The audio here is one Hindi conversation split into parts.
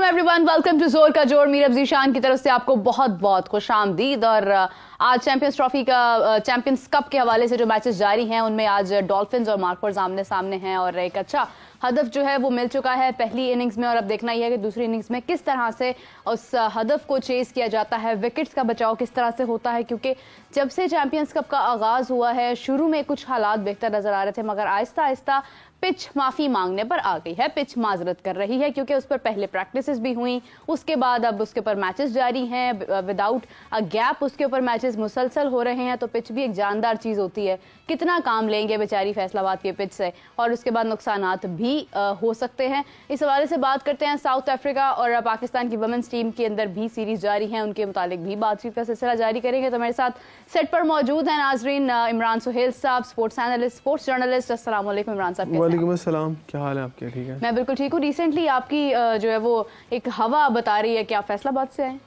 एवरीवन, वेलकम टू जोर का जोर। मीर अफजीशान की तरफ से आपको बहुत बहुत खुशामदीद। और आज चैंपियंस ट्रॉफी का चैंपियंस कप के हवाले से जो मैचेस जारी हैं उनमें आज डॉल्फिन्स और मार्कोर्स आमने सामने हैं और एक अच्छा हदफ जो है वो मिल चुका है पहली इनिंग्स में। और अब देखना यह है कि दूसरी इनिंग्स में किस तरह से उस हदफ को चेस किया जाता है, विकेट्स का बचाव किस तरह से होता है, क्योंकि जब से चैंपियंस कप का आगाज हुआ है शुरू में कुछ हालात बेहतर नजर आ रहे थे, मगर आहिस्ता आहिस्ता पिच माफी मांगने पर आ गई है। पिच माजरत कर रही है क्योंकि उस पर पहले प्रैक्टिसेस भी हुई, उसके बाद अब उसके ऊपर मैचेस जारी हैं विदाउट अ गैप, उसके ऊपर मैचेस मुसलसल हो रहे हैं। तो पिच भी एक जानदार चीज होती है, कितना काम लेंगे बेचारी फैसलाबाद के पिच से, और उसके बाद नुकसानात भी हो सकते हैं। इस हवाले से बात करते हैं। साउथ अफ्रीका और पाकिस्तान की वुमेन्स टीम के अंदर भी सीरीज जारी है, उनके मुतालिक भी बातचीत का सिलसिला जारी करेंगे। तो मेरे साथ सेट पर मौजूद हैं नाजरीन इमरान सुहेल साहब, स्पोर्ट्स एनालिस्ट, स्पोर्ट्स जर्नलिस्ट। अस्सलाम वालेकुम इमरान साहब। वालेकुम अस्सलाम, क्या हाल है आपके? ठीक है, मैं बिल्कुल ठीक हूँ। रिसेंटली आपकी जो है वो एक हवा बता रही है कि आप फैसलाबाद से आए।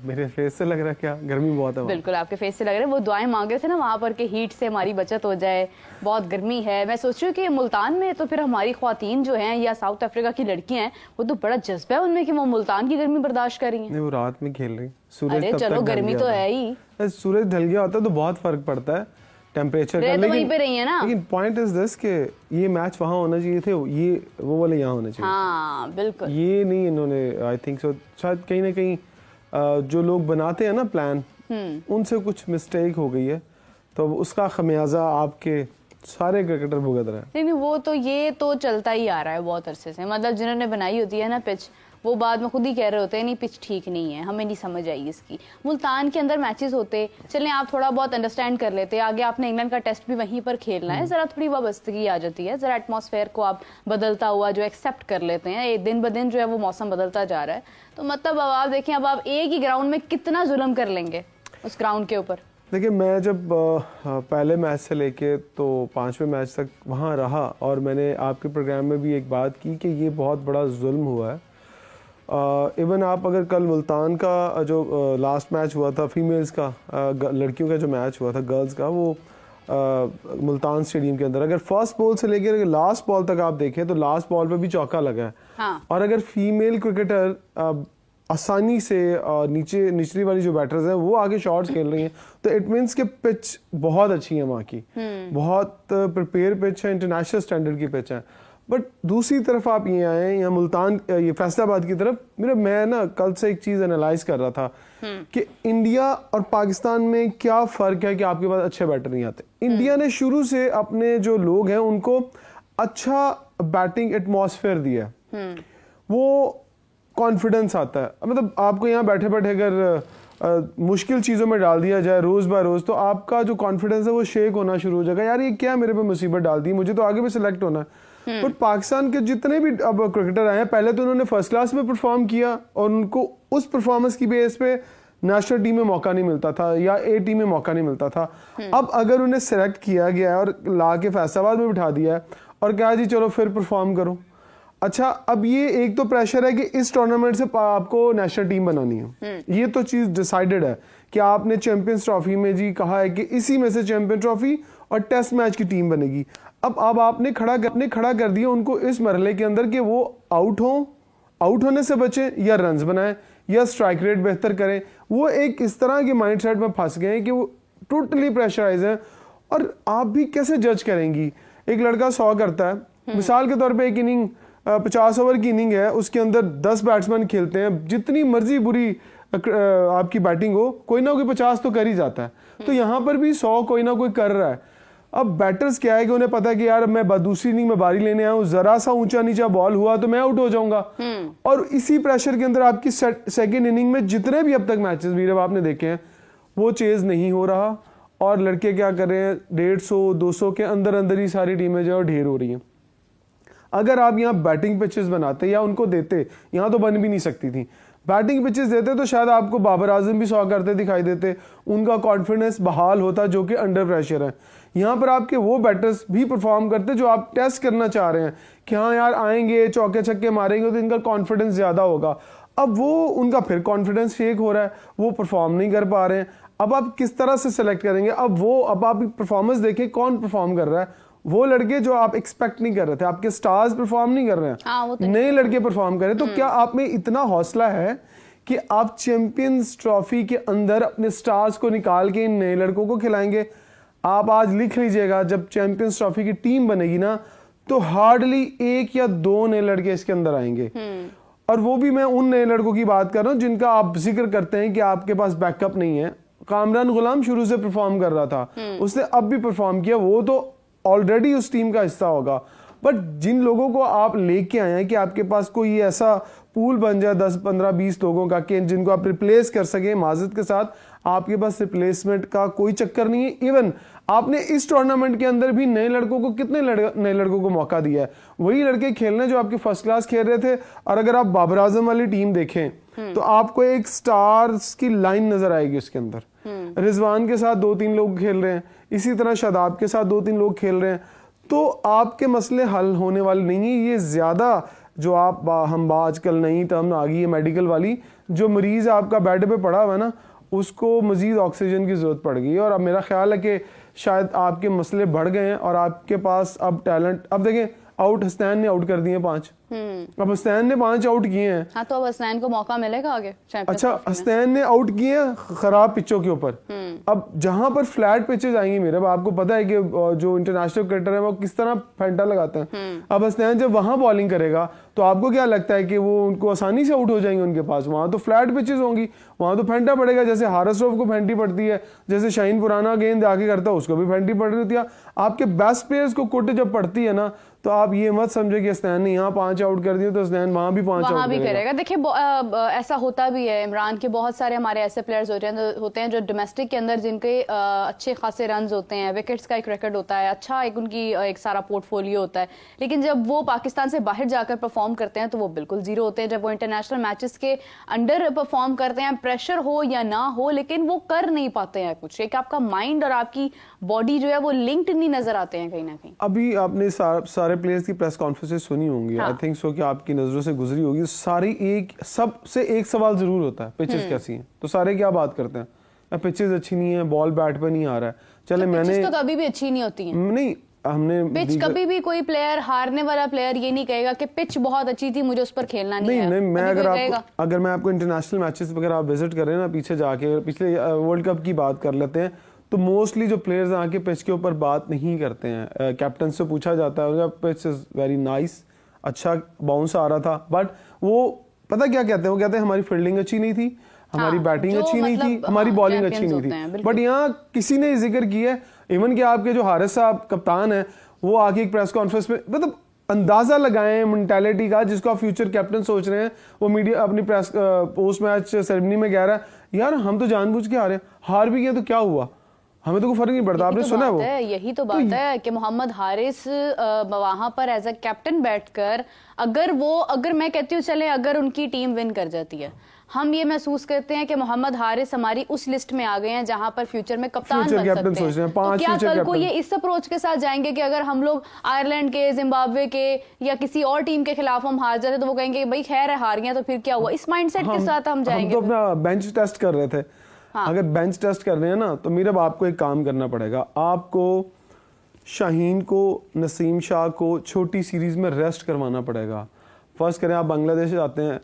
मेरे फेस से लग रहा है क्या गर्मी बहुत है? बिल्कुल आपके फेस से लग रहा है। वो दुआएं मांग रहे थे ना वहाँ पर कि हीट से हमारी बचत हो जाए, बहुत गर्मी है। मैं सोच रही हूँ कि मुल्तान में तो फिर हमारी ख्वातीन जो हैं या साउथ अफ्रीका की लड़कियां हैं वो तो बड़ा जज्बा है उनमें कि वो मुल्तान की गर्मी बर्दाश्त कर रही हैं। नहीं, वो रात में खेल रही, सूरज तब चलो गर्मी तो है ही, सूरज ढल गया होता तो बहुत फर्क पड़ता है टेम्परेचर का। तो वहीं पे रही है ना। लेकिन पॉइंट इज दिस कि ये मैच वहाँ होना चाहिए थे, ये वो वाले यहाँ होना चाहिए। हाँ बिल्कुल, ये नहीं इन्होंने, आई थिंक सो शायद कहीं ना कहीं जो लोग बनाते हैं ना प्लान, उनसे कुछ मिस्टेक हो गई है, तो उसका खमियाजा आपके सारे क्रिकेटर भुगत रहे हैं। नहीं, वो तो ये तो चलता ही आ रहा है बहुत अरसे से। मतलब जिन्होंने बनाई होती है ना पिच, वो बाद में खुद ही कह रहे होते हैं नहीं पिच ठीक नहीं है, हमें नहीं समझ आई इसकी। मुल्तान के अंदर मैचेस होते, चलें आप थोड़ा बहुत अंडरस्टैंड कर लेते, आगे आपने इंग्लैंड का टेस्ट भी वहीं पर खेलना है, जरा थोड़ी वाबस्तगी आ जाती है, जरा एटमॉस्फेयर को आप बदलता हुआ जो एक्सेप्ट कर लेते हैं। दिन ब दिन जो है वो मौसम बदलता जा रहा है, तो मतलब अब आप देखें, अब आप एक ही ग्राउंड में कितना जुल्म कर लेंगे उस ग्राउंड के ऊपर। देखिए, मैं जब पहले मैच से लेके तो 5वें मैच तक वहाँ रहा, और मैंने आपके प्रोग्राम में भी एक बात की कि ये बहुत बड़ा जुल्म हुआ है। इवन आप अगर कल मुल्तान का जो लास्ट मैच हुआ था फीमेल्स का, लड़कियों का जो मैच हुआ था गर्ल्स का, वो मुल्तान स्टेडियम के अंदर, अगर फर्स्ट बॉल से लेकर लास्ट बॉल तक आप देखें तो लास्ट बॉल पे भी चौका लगा है। हाँ। और अगर फीमेल क्रिकेटर आसानी से निचली वाली जो बैटर्स हैं वो आगे शॉट्स खेल रही हैं, तो इट मीन्स कि पिच बहुत अच्छी है वहाँ की, बहुत प्रिपेयर पिच है, इंटरनेशनल स्टैंडर्ड की पिच है। बट दूसरी तरफ आप ये आए यहाँ मुल्तान, ये फैसलाबाद की तरफ, मैं ना कल से एक चीज एनालाइज कर रहा था कि इंडिया और पाकिस्तान में क्या फर्क है कि आपके पास अच्छे बैटर नहीं आते। इंडिया ने शुरू से अपने जो लोग हैं उनको अच्छा बैटिंग एटमॉस्फेयर दिया, वो कॉन्फिडेंस आता है। मतलब आपको यहाँ बैठे बैठे अगर मुश्किल चीज़ों में डाल दिया जाए रोज़ बाय रोज़, तो आपका जो कॉन्फिडेंस है वो शेक होना शुरू हो जाएगा, यार ये क्या मेरे पे मुसीबत डाल दी, मुझे तो आगे भी सिलेक्ट होना है। बट पाकिस्तान के जितने भी अब क्रिकेटर आए हैं, पहले तो उन्होंने फर्स्ट क्लास में परफॉर्म किया और उनको उस परफॉर्मेंस की बेस पे नेशनल टीम में मौका नहीं मिलता था या ए टीम में मौका नहीं मिलता था। अब अगर उन्हें सेलेक्ट किया गया है और ला के फैसलाबाद में बिठा दिया है और कहा जी चलो फिर परफॉर्म करो, अच्छा अब ये एक तो प्रेशर है कि इस टूर्नामेंट से आपको नेशनल टीम बनानी है, ये तो चीज डिसाइडेड है कि आपने चैंपियंस ट्रॉफी में जी कहा है कि इसी में से चैंपियन ट्रॉफी और टेस्ट मैच की टीम बनेगी। अब आपने खड़ा कर दिया उनको इस मरहले के अंदर कि वो आउट होने से बचे या रन्स बनाएं या स्ट्राइक रेट बेहतर करें। वो एक इस तरह के माइंडसेट में फंस गए हैं कि वो टोटली प्रेशराइज है। और आप भी कैसे जज करेंगी? एक लड़का 100 करता है, मिसाल के तौर पे एक इनिंग 50 ओवर की इनिंग है, उसके अंदर 10 बैट्समैन खेलते हैं, जितनी मर्जी बुरी आपकी बैटिंग हो, कोई ना कोई 50 तो कर ही जाता है। तो यहाँ पर भी 100 कोई ना कोई कर रहा है। अब बैटर्स क्या है कि उन्हें पता है कि यार मैं दूसरी इनिंग में बारी लेने आया हूँ, जरा सा ऊंचा नीचा बॉल हुआ तो मैं आउट हो जाऊंगा। और इसी प्रेशर के अंदर आपकी सेकेंड इनिंग में जितने भी अब तक मैचेस वीर आपने देखे हैं वो चेज नहीं हो रहा, और लड़के क्या कर रहे हैं 150-200 के अंदर ही सारी टीमें जो ढेर हो रही हैं। अगर आप यहाँ बैटिंग पिचेस बनाते या उनको देते, यहाँ तो बन भी नहीं सकती थी, बैटिंग पिचेस देते तो शायद आपको बाबर आजम भी 100 करते दिखाई देते, उनका कॉन्फिडेंस बहाल होता जो कि अंडर प्रेशर है। यहाँ पर आपके वो बैटर्स भी परफॉर्म करते जो आप टेस्ट करना चाह रहे हैं कि हाँ यार आएंगे चौके छक्के मारेंगे तो इनका कॉन्फिडेंस ज्यादा होगा। अब वो उनका फिर कॉन्फिडेंस शेक हो रहा है, वो परफॉर्म नहीं कर पा रहे हैं। अब आप किस तरह से सेलेक्ट करेंगे? अब आप परफॉर्मेंस देखें कौन परफॉर्म कर रहा है, वो लड़के जो आप एक्सपेक्ट नहीं कर रहे थे, आपके स्टार्स परफॉर्म नहीं कर रहे हैं, वो तो नए लड़के परफॉर्म कर रहे हैं, तो क्या आप में इतना हौसला है कि आप चैंपियंस ट्रॉफी के अंदर अपने स्टार्स को निकाल के इन नए लड़कों को खिलाएंगे? आप आज लिख लीजिएगा, जब चैंपियंस ट्रॉफी की टीम बनेगी ना, तो हार्डली 1 या 2 नए लड़के इसके अंदर आएंगे। और वो भी मैं उन नए लड़कों की बात कर रहा हूं जिनका आप जिक्र करते हैं कि आपके पास बैकअप नहीं है। कामरान गुलाम शुरू से परफॉर्म कर रहा था, उसने अब भी परफॉर्म किया, वो तो ऑलरेडी उस टीम का हिस्सा होगा। बट जिन लोगों को आप लेके आए हैं कि आपके पास कोई ऐसा पूल बन जाए 10, 15, 20 लोगों का कि जिनको आप रिप्लेस कर सके माजिद के साथ, आपके पास रिप्लेसमेंट का कोई चक्कर नहीं है। इवन आपने इस टूर्नामेंट के अंदर भी नए लड़कों को कितने नए लड़कों को मौका दिया है? वही लड़के खेलने जो आपके फर्स्ट क्लास खेल रहे थे। और अगर आप बाबर आजम वाली टीम देखें तो आपको एक स्टार्स की लाइन नजर आएगी उसके अंदर। रिजवान के साथ 2-3 लोग खेल रहे हैं, इसी तरह शादाब के साथ 2-3 लोग खेल रहे हैं। तो आपके मसले हल होने वाले नहीं है। ये ज्यादा जो आप हम आजकल नई टर्म आ गई है मेडिकल वाली, जो मरीज आपका बेड पे पड़ा हुआ है ना, उसको मजीद ऑक्सीजन की जरूरत पड़ गई है। और अब मेरा ख्याल है कि शायद आपके मसले बढ़ गए हैं और आपके पास अब टैलेंट, अब देखें आउट हसनैन ने आउट कर दिए 5, अब हसनैन ने 5 आउट किए हैं। हाँ, तो अब हसनैन को मौका मिलेगा आगे। अच्छा, हसनैन ने आउट किए हैं खराब पिचों के ऊपर। अब जहां पर फ्लैट पिचेस आएंगी, मेरे आपको पता है कि जो इंटरनेशनल क्रिकेटर है वो किस तरह फेंटा लगाते हैं। अब हसनैन जब वहां बॉलिंग करेगा तो आपको क्या लगता है कि वो उनको आसानी से आउट हो जाएंगे? उनके पास वहां तो फ्लैट पिचेस होंगी, वहां तो फेंटा पड़ेगा। जैसे हारिस रऊफ को फेंटी पड़ती है, जैसे शाहीन पुराना गेंद आगे करता है उसको भी फेंटी पड़ रही थी। आपके बेस्ट प्लेयर्स को कुट जब पड़ती है ना, तो आप ये मत समझे कि हसनैन ने यहाँ 5 आउट कर दिए तो हसनैन वहां भी 5 आउट करेगा। देखिए ऐसा होता भी है इमरान के, बहुत सारे हमारे ऐसे प्लेयर्स होते हैं जो डोमेस्टिक के अंदर जिनके अच्छे खासे रन होते हैं, विकेट्स का एक रिकॉर्ड होता है, अच्छा एक उनकी एक सारा पोर्टफोलियो होता है, लेकिन जब वो पाकिस्तान से बाहर जाकर परफॉर्म करते हैं तो वो बिल्कुल जीरो होते हैं। जब वो इंटरनेशनल मैचेस के अंडर परफॉर्म करते हैं, प्रेशर हो या ना हो, लेकिन वो कर नहीं पाते हैं कुछ। एक आपका माइंड और आपकी बॉडी जो है वो लिंक्ड नहीं नजर आते हैं कहीं ना कहीं। अभी आपने सारे प्लेयर्स की प्रेस कॉन्फ्रेंसेस सुनी होंगी, आई थिंक सो कि आपकी नजरों से गुजरी होगी। सारी सबसे एक सवाल जरूर होता है, पिचेस कैसी हैं? तो सारे क्या बात करते हैं, पिचेस अच्छी नहीं है, बॉल बैट पे नहीं आ रहा है। चले, मैंने तो कभी भी अच्छी नहीं होती है। नहीं, हमने पिच कभी भी कोई प्लेयर, हारने वाला प्लेयर ये नहीं कहेगा कि पिच बहुत अच्छी थी, मुझे उस पर खेलना नहीं है। नहीं, मैं अगर मैं आपको इंटरनेशनल मैचेस वगैरह आप विजिट कर रहे हैं ना, पीछे जाके पिछले वर्ल्ड कप की बात कर लेते हैं, तो मोस्टली जो प्लेयर्स आके पिच के ऊपर बात नहीं करते हैं। कैप्टन से पूछा जाता है पिच इज वेरी नाइस, अच्छा बाउंस आ रहा था, बट वो पता क्या कहते हैं, वो कहते हैं हमारी फील्डिंग अच्छी नहीं थी, हमारी बैटिंग अच्छी नहीं थी, हमारी बॉलिंग अच्छी नहीं थी। बट यहाँ किसी ने जिक्र किया है, इवन कि आपके जो हारिस साहब कप्तान है, वो आके एक प्रेस कॉन्फ्रेंस में मतलब अंदाजा लगाएं मेंटालिटी का, जिसको आप फ्यूचर कैप्टन सोच रहे हैं। वो मीडिया अपनी प्रेस पोस्ट मैच सेरेमनी में कह रहा है यार हम तो जानबूझ के हारे, हार भी गए तो क्या हुआ, हमें तो कोई फर्क नहीं पड़ता। आपने सुना है वो? यही तो बात है कि मोहम्मद हारिस वहां पर एज अ कैप्टन बैठकर, अगर मैं कहती हूँ चले अगर उनकी टीम विन कर जाती है, हम ये महसूस करते हैं कि मोहम्मद हारिस हमारी उस लिस्ट में आ गए हैं जहां पर फ्यूचर में कप्तान बन सकते हैं। तो क्या कल को ये इस अप्रोच के साथ जाएंगे कि अगर हम लोग आयरलैंड के, जिम्बाब्वे के या किसी और टीम के खिलाफ हम हार जाते तो वो कहेंगे भाई खैर है हार गया तो फिर क्या हुआ? इस माइंडसेट के साथ हम जाएंगे। हम तो अपना बेंच टेस्ट कर रहे थे। अगर बेंच टेस्ट कर रहे हैं ना, तो मीरब आपको एक काम करना पड़ेगा। आपको शाहीन को, नसीम शाह को छोटी सीरीज में रेस्ट करवाना पड़ेगा। फर्स्ट करें आप बांग्लादेश जाते हैं,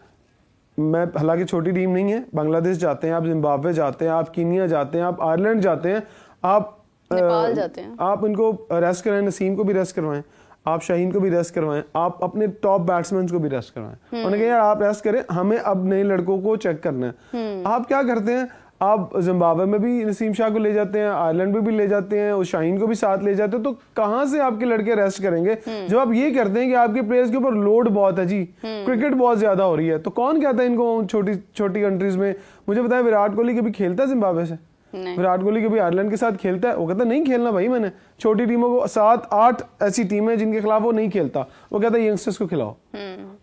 मैं हालांकि छोटी टीम नहीं है, बांग्लादेश जाते हैं, आप जिम्बाब्वे जाते हैं, आप कीनिया जाते हैं, आप आयरलैंड जाते हैं, आप नेपाल जाते हैं, आप इनको रेस्ट कराएं, नसीम को भी रेस्ट करवाएं, आप शाहीन को भी रेस्ट करवाएं, आप अपने टॉप बैट्समैन को भी रेस्ट करवाएं। उन्होंने कहा यार आप रेस्ट करें, हमें अब नए लड़कों को चेक करना है। आप क्या करते हैं, आप जिम्बाब्वे में भी नसीम शाह को ले जाते हैं, आयरलैंड में भी ले जाते हैं, और शाहीन को भी साथ ले जाते हैं, तो कहां से आपके लड़के रेस्ट करेंगे? जब आप ये करते हैं कि आपके प्लेयर्स के ऊपर लोड बहुत है जी, क्रिकेट बहुत ज्यादा हो रही है, तो कौन कहता है इनको छोटी छोटी कंट्रीज में? मुझे बताया विराट कोहली कभी खेलता है जिम्बाब्वे से? विराट कोहली कभी आयरलैंड के साथ खेलता है? वो कहता नहीं खेलना भाई, मैंने छोटी टीमों को 7-8 ऐसी टीमें जिनके खिलाफ वो नहीं खेलता, वो कहता है यंगस्टर्स को खिलाओ।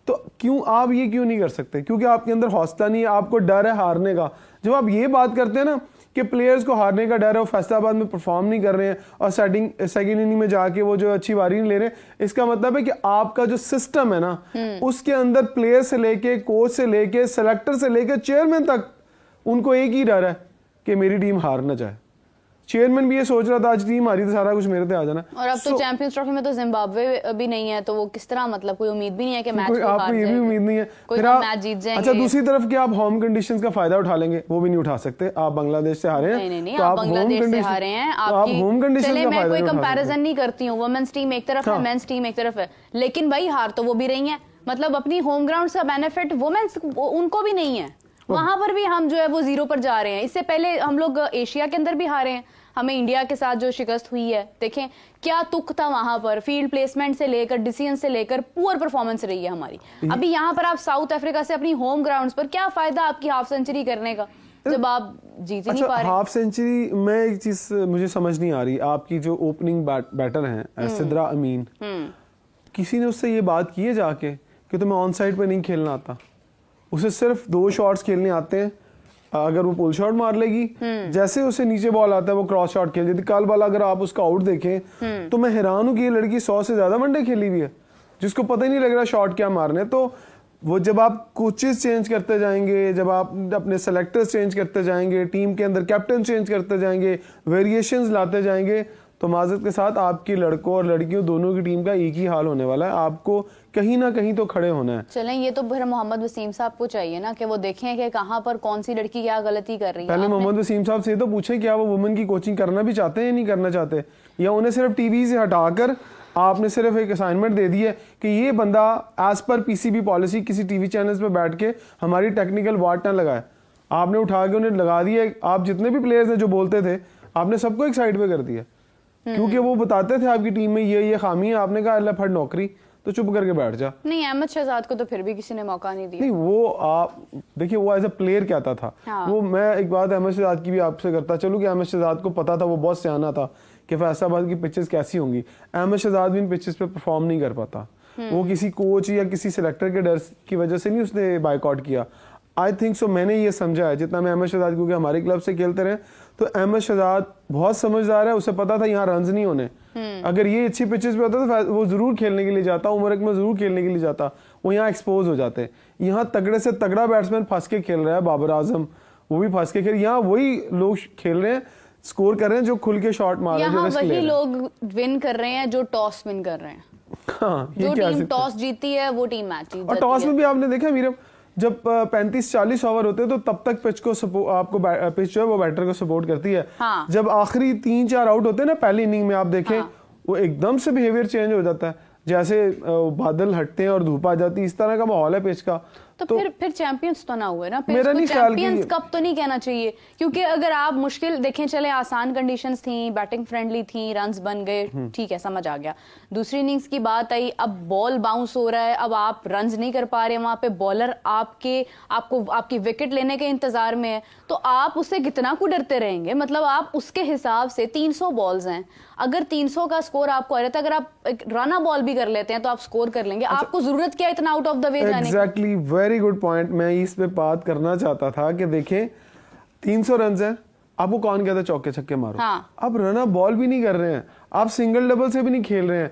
तो क्यों आप ये क्यों नहीं कर सकते? क्योंकि आपके अंदर हौसला नहीं है, आपको डर है हारने का। जब आप ये बात करते हैं ना कि प्लेयर्स को हारने का डर है, वो फैसलाबाद में परफॉर्म नहीं कर रहे हैं और सेकंड इनिंग में जाके वो जो अच्छी बारी नहीं ले रहे, इसका मतलब है कि आपका जो सिस्टम है ना, उसके अंदर प्लेयर से लेके, कोच से लेके, सेलेक्टर से लेके चेयरमैन तक, उनको एक ही डर है कि मेरी टीम हार ना जाए। चेयरमैन भी ये सोच रहा था आज टीम हारी तो सारा कुछ मेरे पे आ जाना। और अब तो चैंपियंस ट्रॉफी में तो जिम्बाब्वे भी नहीं है, तो वो किस तरह, मतलब कोई उम्मीद भी नहीं है कि मैच आपको ये भी उम्मीद नहीं है फिर आप मैच जीत जाएंगे। अच्छा, दूसरी तरफ क्या आप होम कंडीशंस का फायदा उठा लेंगे? वो भी नहीं उठा सकते। आप बांग्लादेश से हारे हैं, नहीं, आप बांग्लादेश से हारे हैं, आप होम कंडीशन का फायदा। मैं कोई कंपैरिजन नहीं करती हूँ, वुमेन्स टीम एक तरफ है, मेंस टीम एक तरफ है, लेकिन भाई हार तो वो भी रही है। मतलब अपनी होम ग्राउंड से बेनिफिट वुमेन्स उनको भी नहीं है, वहां पर भी हम जो है वो 0 पर जा रहे हैं। इससे पहले हम लोग एशिया के अंदर भी हारे हैं, हमें इंडिया के साथ जो शिकस्त हुई है, देखें क्या तुक था वहां पर, फील्ड प्लेसमेंट से लेकर डिसीजन से लेकर पुअर परफॉर्मेंस रही है हमारी। अभी यहाँ पर आप साउथ अफ्रीका से अपनी होम ग्राउंड्स पर, क्या फायदा आपकी हाफ सेंचुरी करने का जब आप जीत ही नहीं पा रहे। हाफ सेंचुरी में एक चीज मुझे समझ नहीं आ रही, आपकी जो ओपनिंग बैटर हैं सिद्रा अमीन, किसी ने उससे ये बात की है जाके कि तुम्हें ऑन साइड पे नहीं खेलना आता? उसे सिर्फ 2 शॉट्स खेलने आते हैं, अगर वो पुल शॉट मार लेगी, जैसे उसे नीचे बॉल आता है वो क्रॉस शॉट खेल देती। कल वाला अगर आप उसका आउट देखें तो मैं हैरान हूं कि ये लड़की 100 से ज्यादा वनडे खेली हुई है, जिसको पता ही नहीं लग रहा शॉट क्या मारने। तो वो जब आप कोचेस चेंज करते जाएंगे, जब आप अपने सेलेक्टर्स चेंज करते जाएंगे, टीम के अंदर कैप्टन चेंज करते जाएंगे, वेरिएशंस लाते जाएंगे, तो माजरत के साथ आपकी लड़कों और लड़कियों दोनों की टीम का एक ही हाल होने वाला है। आपको कहीं ना कहीं तो खड़े होना है। चलें, ये तो फिर मोहम्मद वसीम साहब को चाहिए ना कि वो देखें कि कहां पर कौन सी लड़की क्या गलती कर रही है। पहले मोहम्मद वसीम साहब से तो पूछें क्या वो वुमेन की कोचिंग करना भी चाहते हैं या नहीं करना चाहते, या उन्हें सिर्फ टीवी से हटाकर आपने सिर्फ एक असाइनमेंट दे दी है कि ये बंदा एज पर पीसीबी पॉलिसी किसी टीवी चैनल पे बैठ के हमारी टेक्निकल वाट ना लगाए। आपने उठा के उन्हें लगा दिया। आप जितने भी प्लेयर्स हैं जो बोलते थे, आपने सबको एक साइड पे कर दिया, क्योंकि वो बताते थे आपकी टीम में ये खामी है। आपने कहा अल्लाह फट नौकरी, तो चुप करके बैठ जा। नहीं, अहमद शहजाद को तो फिर भी किसी ने मौका नहीं दिया। नहीं, वो आप देखिए वो एज अ प्लेयर कहता था। हाँ। वो मैं एक बात अहमद शहजाद की भी आपसे करता चलूं कि अहमद शहजाद को पता था, वो बहुत सियाना था कि फैसलाबाद की पिचेस कैसी होंगी। अहमद शहजाद भी इन पिचेस पे परफॉर्म नहीं कर पाता। वो किसी कोच या किसी सिलेक्टर के डर की वजह से नहीं उसने बाइकआउट किया। आई थिंक सो, मैंने ये समझा है जितना मैं अहमद शहजाद, क्योंकि हमारे क्लब से खेलते रहे, तो अहमद शहजाद बहुत समझदार है। उसे पता था यहाँ रन्स नहीं होने। अगर ये अच्छी पिचेस पे होता तो वो जरूर खेलने के लिए जाता, उमरक में जरूर खेलने के लिए जाता। वो यहाँ एक्सपोज हो जाते। यहाँ तगड़े से तगड़ा बैट्समैन फंस के खेल रहा है, बाबर आजम, वो भी फंस के खेल। यहाँ वही लोग खेल रहे हैं, स्कोर कर रहे हैं जो खुल के शॉट मार रहे हैं, यहाँ वही लोग विन कर रहे हैं जो टॉस विन कर रहे हैं। हाँ, जो टीम टॉस जीती है वो टीम मैच जीती है। और टॉस में भी आपने देखा मीरम, जब 35-40 ओवर होते हैं तो तब तक पिच को आपको पिच जो है वो बैटर को सपोर्ट करती है। हाँ। जब आखिरी 3-4 आउट होते हैं ना पहली इनिंग में, आप देखें हाँ। वो एकदम से बिहेवियर चेंज हो जाता है, जैसे बादल हटते हैं और धूप आ जाती है, इस तरह का माहौल है पिच का। तो फिर चैंपियंस तो ना हुए ना, फिर चैंपियंस कप तो नहीं कहना चाहिए, क्योंकि अगर आप मुश्किल देखें, चले आसान कंडीशंस थी, बैटिंग फ्रेंडली थी, रन्स बन गए, ठीक है, समझ आ गया। दूसरी इनिंग्स की बात आई, अब बॉल बाउंस हो रहा है, अब आप रन्स नहीं कर पा रहे, वहां पे बॉलर आपकी विकेट लेने के इंतजार में है, तो आप उससे कितना को डरते रहेंगे। मतलब आप उसके हिसाब से 300 बॉल्स हैं, अगर 300 का स्कोर आपको आ रहा था, अगर आप रना बॉल भी कर लेते हैं तो आप स्कोर कर लेंगे। अच्छा, आपको जरूरत क्या इतना आउट ऑफ द वे जाने की? Exactly, very good point. मैं इस पे बात करना चाहता था कि देखें 300 रन है, आपको कौन कहता है चौके छक्के मारो। हाँ। आप रन बॉल भी नहीं कर रहे हैं, आप सिंगल डबल से भी नहीं खेल रहे हैं।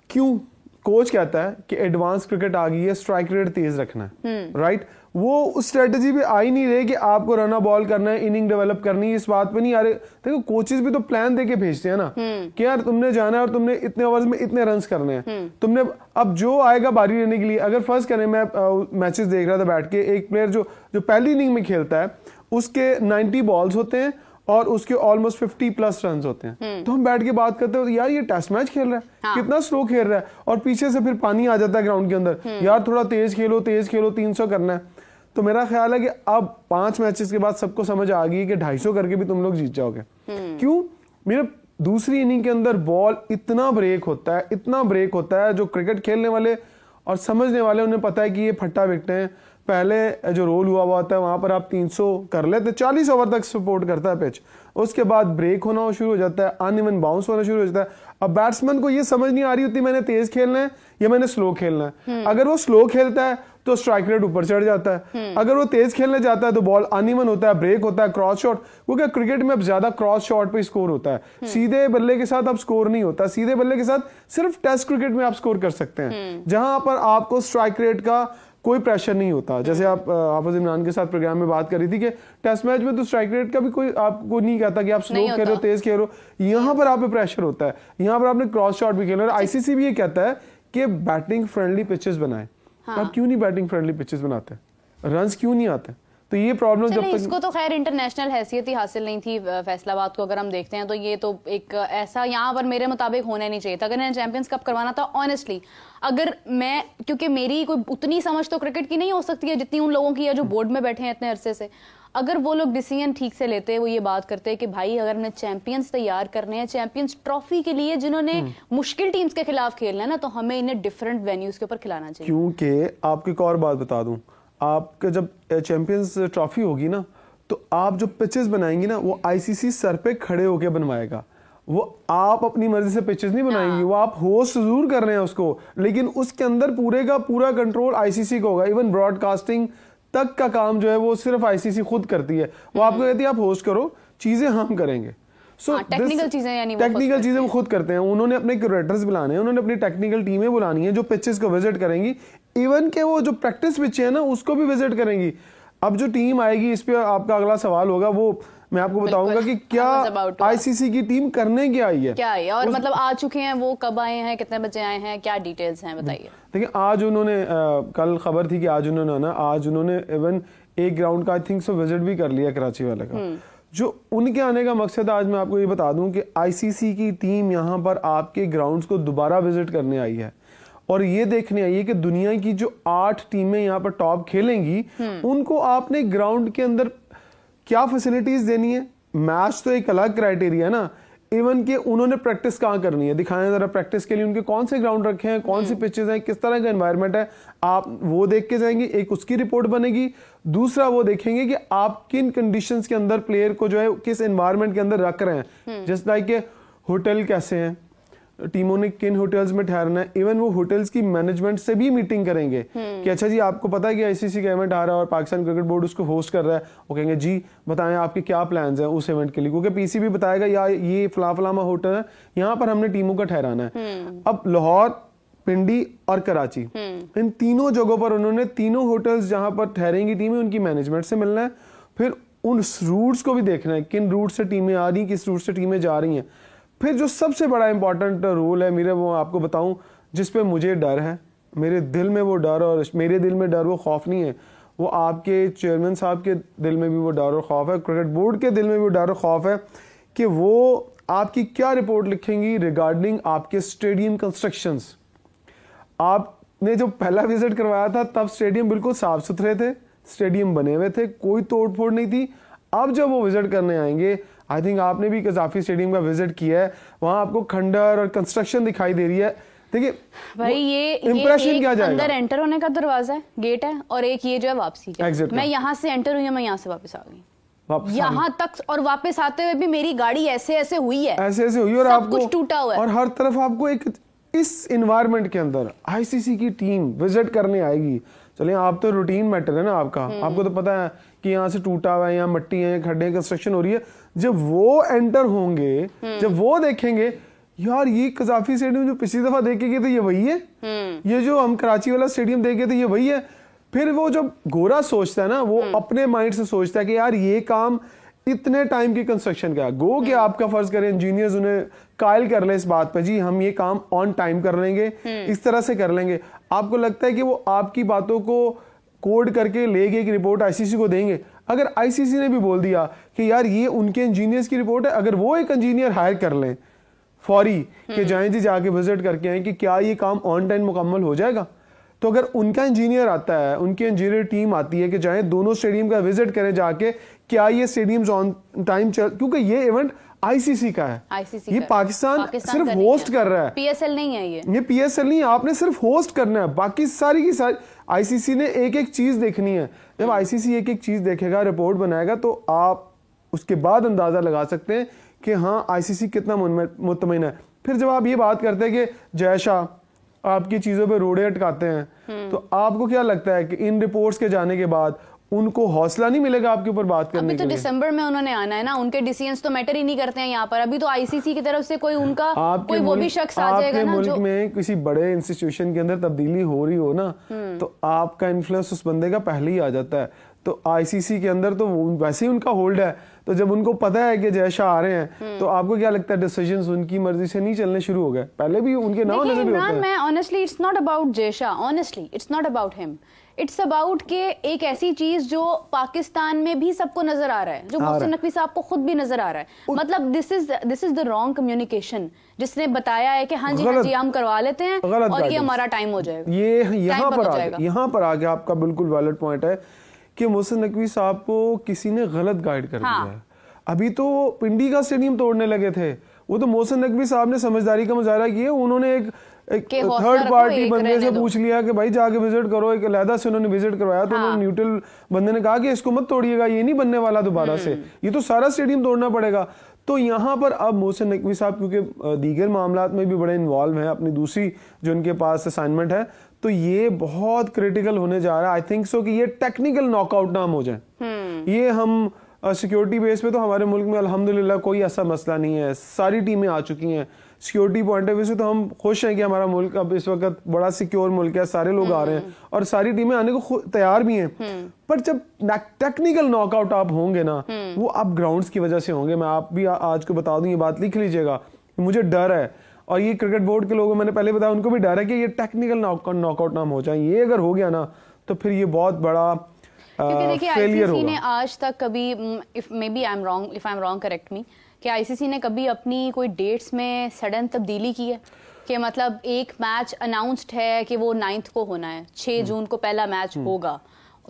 क्यों? कोच कहता है कि एडवांस क्रिकेट आ गई है, स्ट्राइक रेट तेज रखना है, राइट। वो उस स्ट्रेटजी पे आ ही नहीं रहे कि आपको रन बॉल करना है, इनिंग डेवलप करनी है, इस बात पे नहीं आ रहे। देखो कोचेस भी तो प्लान देके भेजते हैं ना कि यार तुमने जाना है और तुमने इतने ओवर्स में इतने रन्स करने हैं। तुमने अब जो आएगा बारी लेने के लिए, अगर फर्स्ट करें, मैं मैचेस देख रहा था बैठ के, एक प्लेयर जो पहली इनिंग में खेलता है उसके 90 बॉल्स होते हैं और उसके ऑलमोस्ट 50+ रन होते हैं। तो हम बैठ के बात करते हैं, यार ये टेस्ट मैच खेल रहा है, हाँ। कितना स्लो खेल रहा है, और पीछे से फिर पानी आ जाता है ग्राउंड के अंदर, यार थोड़ा तेज खेलो 300 करना है। तो मेरा ख्याल है कि अब 5 मैचेस के बाद सबको समझ आ गई कि 250 करके भी तुम लोग जीत जाओगे। क्यों? मेरे दूसरी इनिंग के अंदर बॉल इतना ब्रेक होता है, जो क्रिकेट खेलने वाले और समझने वाले उन्हें पता है कि ये फट्टा विकेट हैं। पहले जो रोल हुआ होता है वहां पर आप 300 कर लेते, 40 ओवर तक सपोर्ट करता है पिच, उसके बाद ब्रेक होना शुरू हो जाता है, अनइवन बाउंस होना शुरू हो जाता है। अब बैट्समैन को ये समझ नहीं आ रही होती मैंने तेज खेलना है या मैंने स्लो खेलना है। अगर वो स्लो खेलता है तो स्ट्राइक रेट ऊपर चढ़ जाता है, अगर वो तेज खेलने जाता है तो बॉल अनइवन होता है, ब्रेक होता है, क्रॉस शॉट, क्योंकि क्रिकेट में अब ज्यादा क्रॉस शॉट पे स्कोर होता है। सीधे बल्ले के साथ अब स्कोर नहीं होता, सीधे बल्ले के साथ सिर्फ टेस्ट क्रिकेट में आप स्कोर कर सकते हैं, जहां पर आपको स्ट्राइक रेट का कोई प्रेशर नहीं होता। जैसे आप हाफिज इमरान के साथ प्रोग्राम में बात कर रही थी कि टेस्ट मैच में तो स्ट्राइक रेट का भी कोई आपको नहीं कहता कि आप स्लो खेल रहे हो, तेज खेल रहे हो। यहाँ पर आप पे प्रेशर होता है, यहाँ पर आपने क्रॉस शॉट भी खेलना है। आईसीसी भी ये कहता है कि बैटिंग फ्रेंडली पिचेस बनाए। आप क्यों नहीं बैटिंग फ्रेंडली पिचेस बनाते, रन्स क्यों नहीं आते? तो ये प्रॉब्लम जब तक इसको तो खैर इंटरनेशनल हैसियत ही हासिल नहीं थी फैसलाबाद को अगर हम देखते हैं तो ये तो एक ऐसा यहाँ पर मेरे मुताबिक होना नहीं चाहिए था। अगर इन्हें चैंपियंस कप करवाना था ऑनेस्टली, अगर मैं, क्योंकि मेरी कोई उतनी समझ तो क्रिकेट की नहीं हो सकती है जितनी उन लोगों की है जो बोर्ड में बैठे हैं इतने अरसे से, अगर वो लोग डिसीजन ठीक से लेते, वो ये बात करते कि भाई अगर हमने चैंपियंस तैयार करने हैं चैंपियंस ट्रॉफी के लिए जिन्होंने मुश्किल टीम्स के खिलाफ खेलना है ना, तो हमें इन्हें डिफरेंट वेन्यूज के ऊपर खिलाना चाहिए। क्योंकि आपको एक और बात बता दूं, आपका जब चैंपियंस ट्रॉफी होगी ना, तो आप जो पिचेस बनाएंगी ना वो आईसीसी सर पे खड़े होके बनवाएगा। वो आप अपनी मर्जी से पिचेस नहीं बनाएंगी, वो आप होस्ट जरूर कर रहे हैं उसको, लेकिन उसके अंदर पूरे का पूरा कंट्रोल आईसीसी को होगा। इवन ब्रॉडकास्टिंग तक का काम जो है वो सिर्फ आईसीसी खुद करती है। वो आपको कहती है आप होस्ट करो, चीजें हम करेंगे। टेक्निकल चीजें, यानी टेक्निकल चीजें वो खुद करते हैं। उन्होंने अपने क्यूरेटर्स बुलाने हैं, उन्होंने अपनी टेक्निकल टीमें बुलानी है जो पिचेस को विजिट करेंगी। इवन के वो जो प्रैक्टिस पिच है ना उसको भी विजिट करेंगी। अब जो टीम आएगी, इस पे आपका अगला सवाल होगा, वो मैं आपको बताऊंगा कि क्या आईसीसी की टीम करने क्या आई है, क्या है, और मतलब आ चुके हैं वो, कब आए हैं, कितने बजे आए हैं, क्या डिटेल्स हैं, बताइए। देखिए आज उन्होंने कल खबर थी कि आज उन्होंने इवन एक ग्राउंड का आई थिंक सो विजिट भी कर लिया कराची वाले का। जो उनके आने का मकसद, आज मैं आपको ये बता दूं कि आईसीसी की टीम यहाँ पर आपके ग्राउंड्स को दोबारा विजिट करने आई है और ये देखने आई है कि दुनिया की जो 8 टीमें यहाँ पर टॉप खेलेंगी उनको आपने ग्राउंड के अंदर क्या फैसिलिटीज देनी है। मैच तो एक अलग क्राइटेरिया है ना, इवन कि उन्होंने प्रैक्टिस कहाँ करनी है, दिखाएं जरा प्रैक्टिस के लिए उनके कौन से ग्राउंड रखे हैं, कौन सी पिचेस हैं, किस तरह का एनवायरनमेंट है, आप वो देख के जाएंगे। एक उसकी रिपोर्ट बनेगी, दूसरा वो देखेंगे कि आप किन कंडीशंस के अंदर प्लेयर को जो है किस एनवायरनमेंट के अंदर रख रहे हैं। जस्ट लाइक के होटल कैसे हैं, टीमों ने किन होटल्स में ठहरना है। इवन वो होटल्स की मैनेजमेंट से भी मीटिंग करेंगे कि अच्छा जी आपको पता है कि आईसीसी का इवेंट आ रहा है और पाकिस्तान क्रिकेट बोर्ड उसको होस्ट कर रहा है, वो कहेंगे जी बताएं आपके क्या प्लान्स हैं उस इवेंट के लिए, क्योंकि पीसीबी बताएगा या ये फलाफलामा होटल है, यहाँ पर हमने टीमों का ठहराना है। अब लाहौर, पिंडी और कराची, इन तीनों जगहों पर उन्होंने तीनों होटल्स जहां पर ठहरेंगी टीमें उनकी मैनेजमेंट से मिलना है, फिर उन रूट्स को भी देखना है, किन रूट से टीमें आ रही, किस रूट से टीमें जा रही हैं। फिर जो सबसे बड़ा इंपॉर्टेंट रूल है मेरे, वो आपको बताऊं जिसपे मुझे डर है, मेरे दिल में वो डर, और मेरे दिल में डर वो खौफ नहीं है, वो आपके चेयरमैन साहब के दिल में भी वो डर और खौफ है, क्रिकेट बोर्ड के दिल में भी डर और खौफ है कि वो आपकी क्या रिपोर्ट लिखेंगी रिगार्डिंग आपके स्टेडियम कंस्ट्रक्शंस। आपने जो पहला विजिट करवाया था तब स्टेडियम बिल्कुल साफ सुथरे थे, स्टेडियम बने हुए थे, कोई तोड़ फोड़ नहीं थी। अब जब वो विजिट करने आएंगे, आई थिंक आपने भी कजाफी स्टेडियम का विजिट किया है, वहां आपको खंडर और कंस्ट्रक्शन दिखाई दे रही है। देखिए भाई ये इंप्रेशन क्या जाएगा, अंदर एंटर होने का दरवाजा है, गेट है, और एक ये जो है वापसी का। मैं यहाँ से एंटर हुई, मैं यहाँ से वापस आ गई यहाँ तक, और वापस आते हुए भी मेरी गाड़ी ऐसे ऐसे हुई है, ऐसे ऐसे हुई, और सब आपको कुछ टूटा हुआ है, और हर तरफ आपको एक इस एनवायरनमेंट के अंदर आईसीसी की टीम विजिट करने आएगी। चलिए आप तो रूटीन मैटर है ना आपका, आपको तो पता है कि यहाँ से टूटा हुआ है, यहाँ मट्टी है, खड्डे, कंस्ट्रक्शन हो रही है। जब वो एंटर होंगे, जब वो देखेंगे यार ये कजाफी स्टेडियम जो पिछली दफा देखे गए थे ये वही है, ये जो हम कराची वाला स्टेडियम देखे थे ये वही है। फिर वो जब गोरा सोचता है ना, वो अपने माइंड से सोचता है कि यार ये काम इतने टाइम की कंस्ट्रक्शन का, गो कि आपका फर्ज करें इंजीनियर्स उन्हें कायल कर ले इस बात पे, जी हम ये काम ऑन टाइम कर लेंगे, इस तरह से कर लेंगे। आपको लगता है कि वो आपकी बातों को कोड करके लेके एक रिपोर्ट आईसीसी को देंगे? अगर आईसीसी ने भी बोल दिया कि यार ये उनके इंजीनियर्स की रिपोर्ट है, अगर वो एक इंजीनियर हायर कर लें फौरी कि जाएं जी जाके विजिट करके आए कि क्या ये काम ऑन टाइम मुकम्मल हो जाएगा, तो अगर उनका इंजीनियर आता है, उनकी इंजीनियर टीम आती है कि जाएं दोनों स्टेडियम का विजिट करें जाके, क्या ये स्टेडियम्स ऑन टाइम चल, क्योंकि ये इवेंट आईसीसी का है, ये पाकिस्तान सिर्फ होस्ट कर रहा है, पीएसएल नहीं है, ये पीएसएल नहीं है, आपने सिर्फ होस्ट करना है, बाकी सारी की सारी आईसीसी ने एक एक चीज देखनी है। जब आईसीसी एक एक चीज देखेगा, रिपोर्ट बनाएगा, तो आप उसके बाद अंदाजा लगा सकते हैं कि हाँ आईसीसी कितना मुतमईन है। फिर जब आप ये बात करते हैं कि जय शाह आपकी चीजों पे रोड़े अटकाते हैं, तो आपको क्या लगता है कि इन रिपोर्ट्स के जाने के बाद उनको हौसला नहीं मिलेगा आपके ऊपर बात करने अभी के तो लिए। दिसंबर में उन्होंने आना है ना, उनके डिसीजंस तो मैटर ही नहीं करते हैं यहाँ पर। अभी तो आईसीसी की तरफ से कोई उनका कोई वो भी शख्स आ जाएगा ना, मुल्क जो में किसी बड़े इंस्टीट्यूशन के अंदर तब्दीली हो रही हो ना, तो आपका इन्फ्लुएंस उस बंदे का पहले ही आ जाता है। तो आईसीसी के अंदर तो वैसे ही उनका होल्ड है, तो जब उनको पता है कि जय शाह आ रहे हैं, तो आपको क्या लगता है डिसीजंस उनकी मर्जी से नहीं चलने शुरू हो गए? पहले भी उनके नाम नजर भी होते हैं। मैं honestly it's not about Jay Shah, honestly it's not about him, it's about के एक ऐसी चीज जो पाकिस्तान में भी सबको नजर आ रहा है, जो मोहसिन नकवी साहब को खुद भी नजर आ रहा है। मतलब this is the wrong communication, जिसने बताया है कि हाँ जी हम करवा लेते हैं और ये हमारा टाइम हो जाएगा। ये यहाँ पर आगे आपका बिल्कुल वैलिड पॉइंट है कि मोहसिन नकवी साहब को किसी ने गलत गाइड कर दिया है। अभी तो पिंडी का स्टेडियम तोड़ने लगे थे, वो तो मोहसिन नकवी साहब ने समझदारी का मुजाहरा किया। उन्होंने एक थर्ड पार्टी बंदे से पूछ लिया कि भाई जाके विजिट करो, एक अलहदा से उन्होंने विजिट करवाया, तो उन्होंने न्यूट्रल बंदे ने कहा कि इसको मत तोड़िएगा, ये नहीं बनने वाला दोबारा से, ये तो सारा स्टेडियम तोड़ना पड़ेगा। तो यहाँ पर अब मोहसिन नकवी साहब क्योंकि दीगर मामलात में भी बड़े इन्वॉल्व हैं, अपनी दूसरी जो उनके पास असाइनमेंट है, तो ये बहुत क्रिटिकल होने जा रहा है। आई थिंक सो कि ये टेक्निकल नॉकआउट ना हो जाए। ये हम सिक्योरिटी बेस पे तो हमारे मुल्क में अल्हम्दुलिल्लाह कोई ऐसा मसला नहीं है, सारी टीमें आ चुकी हैं। सिक्योरिटी पॉइंट ऑफ व्यू से तो हम खुश हैं कि हमारा मुल्क अब इस वक्त बड़ा सिक्योर मुल्क है, सारे लोग आ रहे हैं और सारी टीमें आने को तैयार भी हैं। पर जब टेक्निकल नॉकआउट आप होंगे ना, वो आप ग्राउंड्स की वजह से होंगे। मैं आप भी आज को बता दूं, ये बात लिख लीजिएगा, मुझे डर है, और ये क्रिकेट बोर्ड के लोगों, मैंने पहले बताया, उनको भी डर है कि ये टेक्निकल नॉकआउट ना हो जाए। ये अगर हो गया ना तो फिर ये बहुत बड़ा क्योंकि देखिए आईसीसी ने आज तक कभी, if may be I am wrong correct me, कि आईसीसी ने कभी अपनी कोई डेट्स में सडन तब्दीली की है? कि मतलब एक मैच अनाउंस्ड है कि वो 9 को होना है, 6 जून को पहला मैच होगा,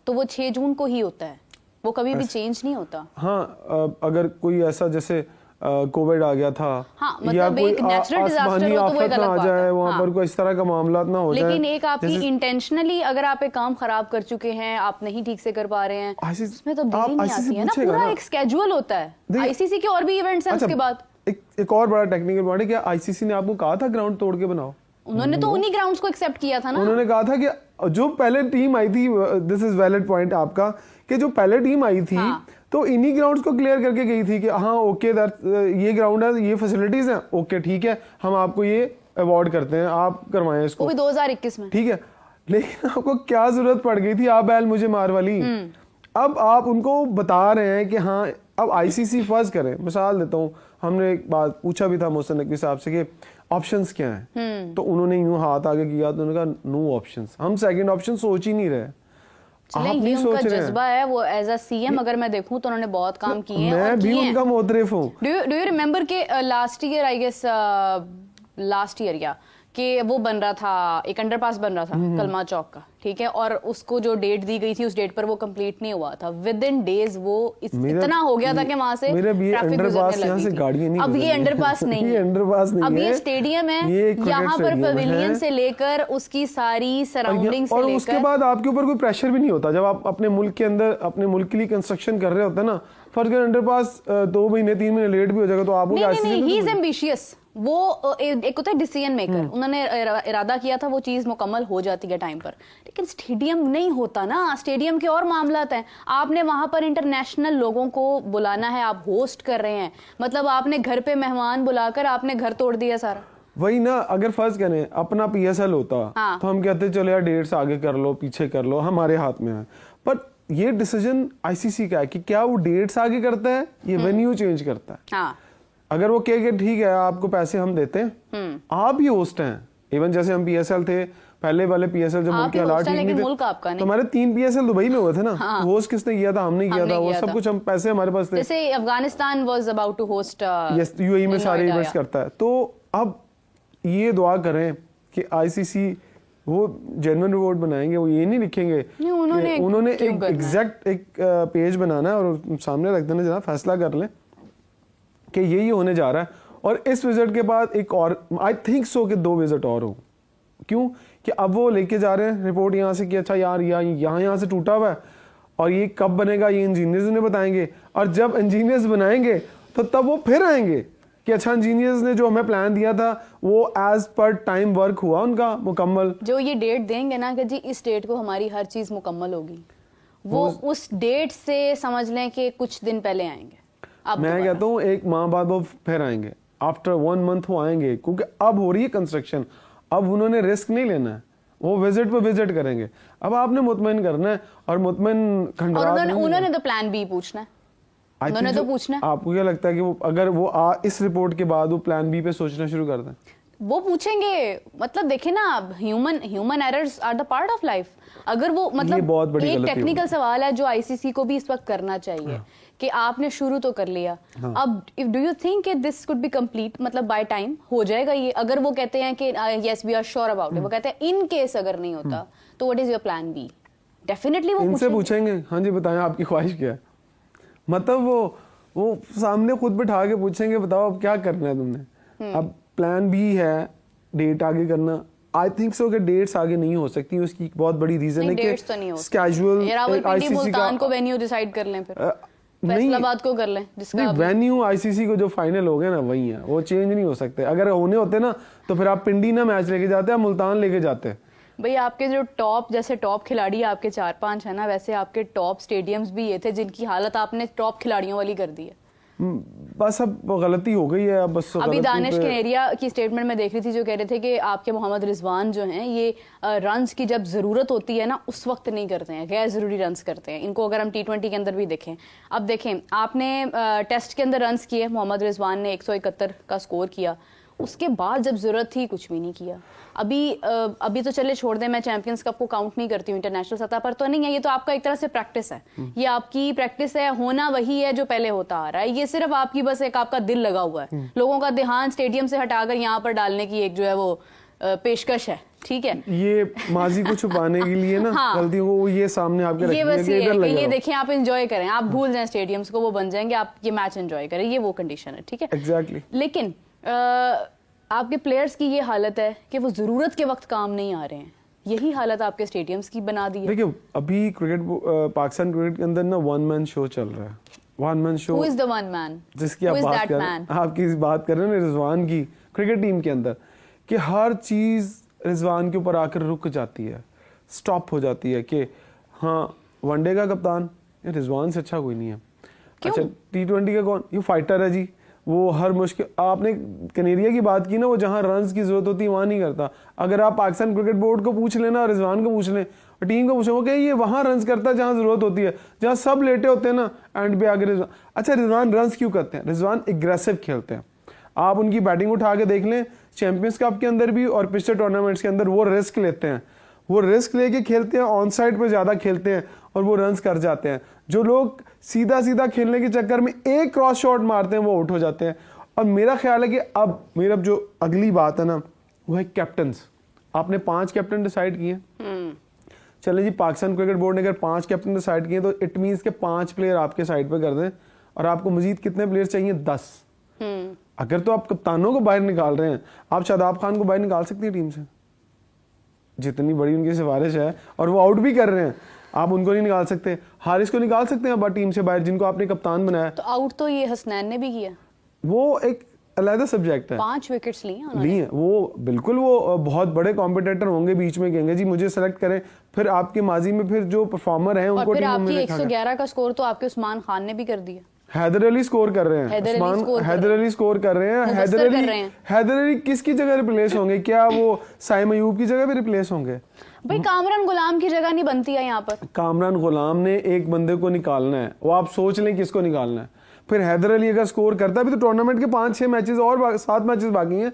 तो वो 6 जून को ही होता है, वो कभी भी चेंज नहीं होता। हाँ, अगर कोई ऐसा जैसे कोविड आ गया था, हाँ, मतलब या कोई एक नेचुरल डिजास्टर हो तो वो एक अलग आ जाए, वहाँ हाँ। पर कोई इस तरह का मामला ना हो जाए। लेकिन एक आपकी इंटेंशनली अगर आप एक काम खराब कर चुके हैं, आप नहीं ठीक से कर पा रहे हैं, उसमें तो देरी नहीं आती है ना, पूरा एक स्केड्यूल होता है। आईसीसी के और भी इवेंट्स हैं उसके बाद। एक और बड़ा टेक्निकल पॉइंट है कि आईसीसी ने आपको कहा था ग्राउंड तोड़ के बनाओ, उन्होंने तो उन्हीं ग्राउंड्स को एक्सेप्ट किया था ना। उन्होंने कहा था कि जो पहले टीम आई थी, दिस इज वैलिड पॉइंट आपका, कि जो पहले टीम आई थी तो इन्हीं ग्राउंड्स को क्लियर करके गई थी कि हाँ ओके ये ग्राउंड है, ये फैसिलिटीज हैं, ओके ठीक है, हम आपको ये अवार्ड करते हैं, आप करवाएं इसको। वो भी 2021 में, ठीक है। लेकिन आपको क्या जरूरत पड़ गई थी आप बैल मुझे मार वाली? अब आप उनको बता रहे हैं कि हाँ अब आईसीसी फर्ज करें। मिसाल देता हूँ, हमने एक बात पूछा भी था मोहसिन नकवी साहब से कि ऑप्शंस क्या हैं, तो उन्होंने यूं हाथ आगे किया, तो उन्होंने कहा नो ऑप्शंस, हम सेकंड ऑप्शन सोच ही नहीं रहे। आप नहीं सोच रहे, जज्बा है वो। एज अ सीएम अगर मैं देखूं तो उन्होंने बहुत काम किए हैं, मैं भी उनका मोतरफ हूं। डू यू रिमेंबर के last year, I guess last year या कि वो बन रहा था, एक अंडरपास बन रहा था कलमा चौक का, ठीक है, और उसको जो डेट दी गई थी उस डेट पर वो कंप्लीट नहीं हुआ था। विद इन डेज वो इतना हो गया था कि वहां से ट्रैफिक गुजरने लगी थी। अब ये अंडरपास नहीं है, अब ये स्टेडियम है, यहाँ पर पवेलियन से लेकर उसकी सारी सराउंडिंग से और लेकर, उसके बाद आपके ऊपर कोई प्रेशर भी नहीं होता जब आप अपने मुल्क के अंदर अपने मुल्क के लिए कंस्ट्रक्शन कर रहे होते हैं ना। फर्ज कर अंडरपास 2 महीने 3 महीने लेट भी हो जाएगा तो आपको ही इज एम्बिशियस, वो एक होता है डिसीजन मेकर, उन्होंने इरादा किया था, वो चीज मुकम्मल हो जाती है टाइम पर। लेकिन स्टेडियम नहीं होता ना, स्टेडियम के और मामलात हैं। आपने वहां पर इंटरनेशनल लोगों को बुलाना है, आप होस्ट कर रहे हैं, मतलब आपने घर पे मेहमान बुलाकर आपने घर तोड़ दिया सारा। वही ना, अगर फर्ज करें अपना पीएसएल होता तो हम कहते चलो यार डेट्स आगे कर लो पीछे कर लो, हमारे हाथ में है। पर ये डिसीजन आईसीसी का है कि क्या वो डेट्स आगे करता है, ये वेन्यू चेंज करता है। हाँ। अगर वो कहे ठीक है आपको पैसे हम देते हैं, आप ही होस्ट हैं। इवन जैसे हम पीएसएल थे, पहले वाले पीएसएल जब मुल्क के हालात ठीक नहीं थे, तो हमारे 3 पीएसएल दुबई में हुए थे ना। हाँ। होस्ट किसने किया था? हमने किया था। वो सब कुछ हम पैसे हमारे पास थे। जैसे Afghanistan was about to host, yes, UAE में सारे इवेंट्स करता है। तो अब ये दुआ करें कि आईसीसी वो जेन्युइन रिपोर्ट बनाएंगे, वो ये नहीं लिखेंगे। उन्होंने एक एग्जैक्ट एक पेज बनाना है और सामने रख देना, जनाब फैसला कर लें कि यही होने जा रहा है। और इस विजिट के बाद एक और, आई थिंक सो कि 2 विजिट और हो। क्यों? कि अब वो लेके जा रहे हैं रिपोर्ट यहाँ से कि अच्छा यार यहाँ से टूटा हुआ है, और ये कब बनेगा ये इंजीनियर्स उन्हें बताएंगे, और जब इंजीनियर्स बनाएंगे तो तब वो फिर आएंगे कि अच्छा इंजीनियर्स ने जो हमें प्लान दिया था वो एज पर टाइम वर्क हुआ उनका मुकम्मल। जो ये डेट देंगे ना कि जी इस डेट को हमारी हर चीज मुकम्मल होगी, वो उस डेट से समझ लें कि कुछ दिन पहले आएंगे। अब मैं कहता हूँ एक माह बाद वो फिर आएंगे, आफ्टर 1 मंथ वो आएंगे, क्योंकि अब हो रही है कंस्ट्रक्शन, अब उन्होंने रिस्क नहीं लेना है, वो विजिट पे विजिट करेंगे। अब आपने मुतमईन करना है और मुतमईन खंडरात उन्होंने तो प्लान बी पूछना है, उन्होंने तो पूछना है। आपको क्या लगता है कि वो अगर वो इस रिपोर्ट के बाद वो प्लान बी पे सोचना शुरू कर दें? वो पूछेंगे, मतलब देखिए ना, human errors are the part of life. अगर वो मतलब एक टेक्निकल सवाल है जो आईसीसी को भी इस वक्त करना चाहिए कि आपने शुरू तो कर लिया, अब if do you think this could be complete, मतलब बाय टाइम हो जाएगा ये? अगर वो कहते हैं कि yes we are sure about it, वो कहते हैं इन केस अगर नहीं होता तो what is your plan B? Definitely वो इनसे पूछेंगे, हाँ जी बताएं आपकी ख्वाहिश क्या है। मतलब वो सामने खुद बिठा के पूछेंगे, बताओ अब क्या करना है तुमने। अब प्लान बी है डेट आगे करना। आई थिंक सो कि डेट्स आगे नहीं हो सकती, उसकी बहुत बड़ी रीजन है कि कैजुअल आईसीसी का को वेन्यू डिसाइड कर लें, फिर फैसलाबाद को कर लें, जिसका वेन्यू आईसीसी को जो फाइनल हो गया ना वही है, वो चेंज नहीं हो सकते। अगर होने होते ना तो फिर आप पिंडी ना मैच लेके जाते, आप मुल्तान लेके जाते। भाई आपके जो टॉप जैसे टॉप खिलाड़ी आपके 4-5 है ना, वैसे आपके टॉप स्टेडियम्स भी ये थे जिनकी हालत आपने टॉप खिलाड़ियों वाली कर दी है। बस अब गलती हो गई है, अब बस अभी दानिश कनेरिया की स्टेटमेंट में देख रही थी जो कह रहे थे कि आपके मोहम्मद रिजवान जो हैं ये रन्स की जब जरूरत होती है ना उस वक्त नहीं करते हैं, गैर जरूरी रन्स करते हैं। इनको अगर हम T20 के अंदर भी देखें, अब देखें आपने टेस्ट के अंदर रन्स किए, मोहम्मद रिजवान ने 171 का स्कोर किया, उसके बाद जब जरूरत थी कुछ भी नहीं किया। अभी तो चले छोड़ दें, मैं चैंपियंस कप को काउंट नहीं करती हूँ, इंटरनेशनल सतह पर तो नहीं है, ये तो आपका एक तरह से प्रैक्टिस है, ये आपकी प्रैक्टिस है, होना वही है जो पहले होता आ रहा है। ये सिर्फ आपकी बस एक आपका दिल लगा हुआ है, लोगों का ध्यान स्टेडियम से हटाकर यहाँ पर डालने की एक जो है वो पेशकश है, ठीक है। ये माजी को छुपाने के लिए ना हाँ। गलतियों को ये सामने आपके रखने ये बस ये देखें, आप एंजॉय करें, आप भूल जाएं स्टेडियम्स को, वो बन जाएंगे, आप ये मैच एंजॉय करें, ये वो कंडीशन है, ठीक है। एग्जैक्टली। लेकिन आपके प्लेयर्स की ये हालत है कि वो जरूरत के वक्त काम नहीं आ रहे हैं, यही हालत आपके स्टेडियम्स की बना दी है। देखिए अभी क्रिकेट पाकिस्तान क्रिकेट के अंदर ना वन मैन शो चल रहा है, one man show. Who is the one man? जिसकी आप बात कर रहे हैं, आपकी बात कर रहे हैं रिजवान की, क्रिकेट टीम के अंदर कि हर चीज रिजवान के ऊपर आकर रुक जाती है, स्टॉप हो जाती है कि हाँ वनडे का कप्तान रिजवान से अच्छा कोई नहीं है। अच्छा T20 का कौन? ये फाइटर है जी, वो हर मुश्किल, आपने कनेरिया की बात की ना, वो जहां रन्स की जरूरत होती है वहां नहीं करता। अगर आप पाकिस्तान क्रिकेट बोर्ड को पूछ लेना, रिजवान को पूछ लें और टीम को पूछो, कि ये वहां रन्स करता है जहां जरूरत होती है, जहां सब लेटे होते हैं ना एंड पे आगे रिजवान। अच्छा रिजवान रन्स क्यों करते हैं? रिजवान एग्रेसिव खेलते हैं, आप उनकी बैटिंग उठा के देख लें, चैंपियंस कप के अंदर भी और पिछले टूर्नामेंट्स के अंदर वो रिस्क लेते हैं, वो रिस्क लेके खेलते हैं, ऑन साइड पर ज्यादा खेलते हैं और वो रन्स कर जाते हैं। जो लोग सीधा सीधा खेलने के चक्कर में एक क्रॉस शॉट मारते हैं वो आउट हो जाते हैं। और मेरा ख्याल है कि अब मेरा जो अगली बात है ना वो है कैप्टन्स। आपने 5 कैप्टन डिसाइड किए, चले जी पाकिस्तान क्रिकेट बोर्ड ने अगर 5 कैप्टन डिसाइड किए तो इट मींस के 5 प्लेयर आपके साइड पे कर दें और आपको मजीद कितने प्लेयर चाहिए? 10। अगर तो आप कप्तानों को बाहर निकाल रहे हैं, आप शादाब खान को बाहर निकाल सकती है टीम से, जितनी बड़ी उनकी सिफारिश है, और वो आउट भी कर रहे हैं, आप उनको नहीं निकाल सकते। हारिस को निकाल सकते हैं अब टीम से बाहर, जिनको आपने कप्तान बनाया। तो आउट तो ये हसनैन ने भी किया, वो एक अलग सब्जेक्ट है। 5 विकेट्स लिए वो बिल्कुल, वो बहुत बड़े कॉम्पिटिटर होंगे, बीच में कहेंगे जी मुझे सेलेक्ट करें, फिर आपके माजी में फिर जो परफॉर्मर हैं उनको फिर आपकी 111 का स्कोर तो आपके उस्मान खान ने भी कर दिया। हैदर अली स्कोर कर रहे हैं, हैदर अली स्कोर कर रहे हैं। हैदर अली किसकी जगह रिप्लेस होंगे? क्या वो साइम अयूब की जगह भी रिप्लेस होंगे? भाई कामरान गुलाम की जगह नहीं बनती है यहाँ पर। कामरान गुलाम ने एक बंदे को निकालना है, वो आप सोच लें किसको निकालना है। फिर हैदर अली अगर स्कोर करता है, भी तो टूर्नामेंट के 5-6 मैचेस और 7 मैचेस बाकी हैं,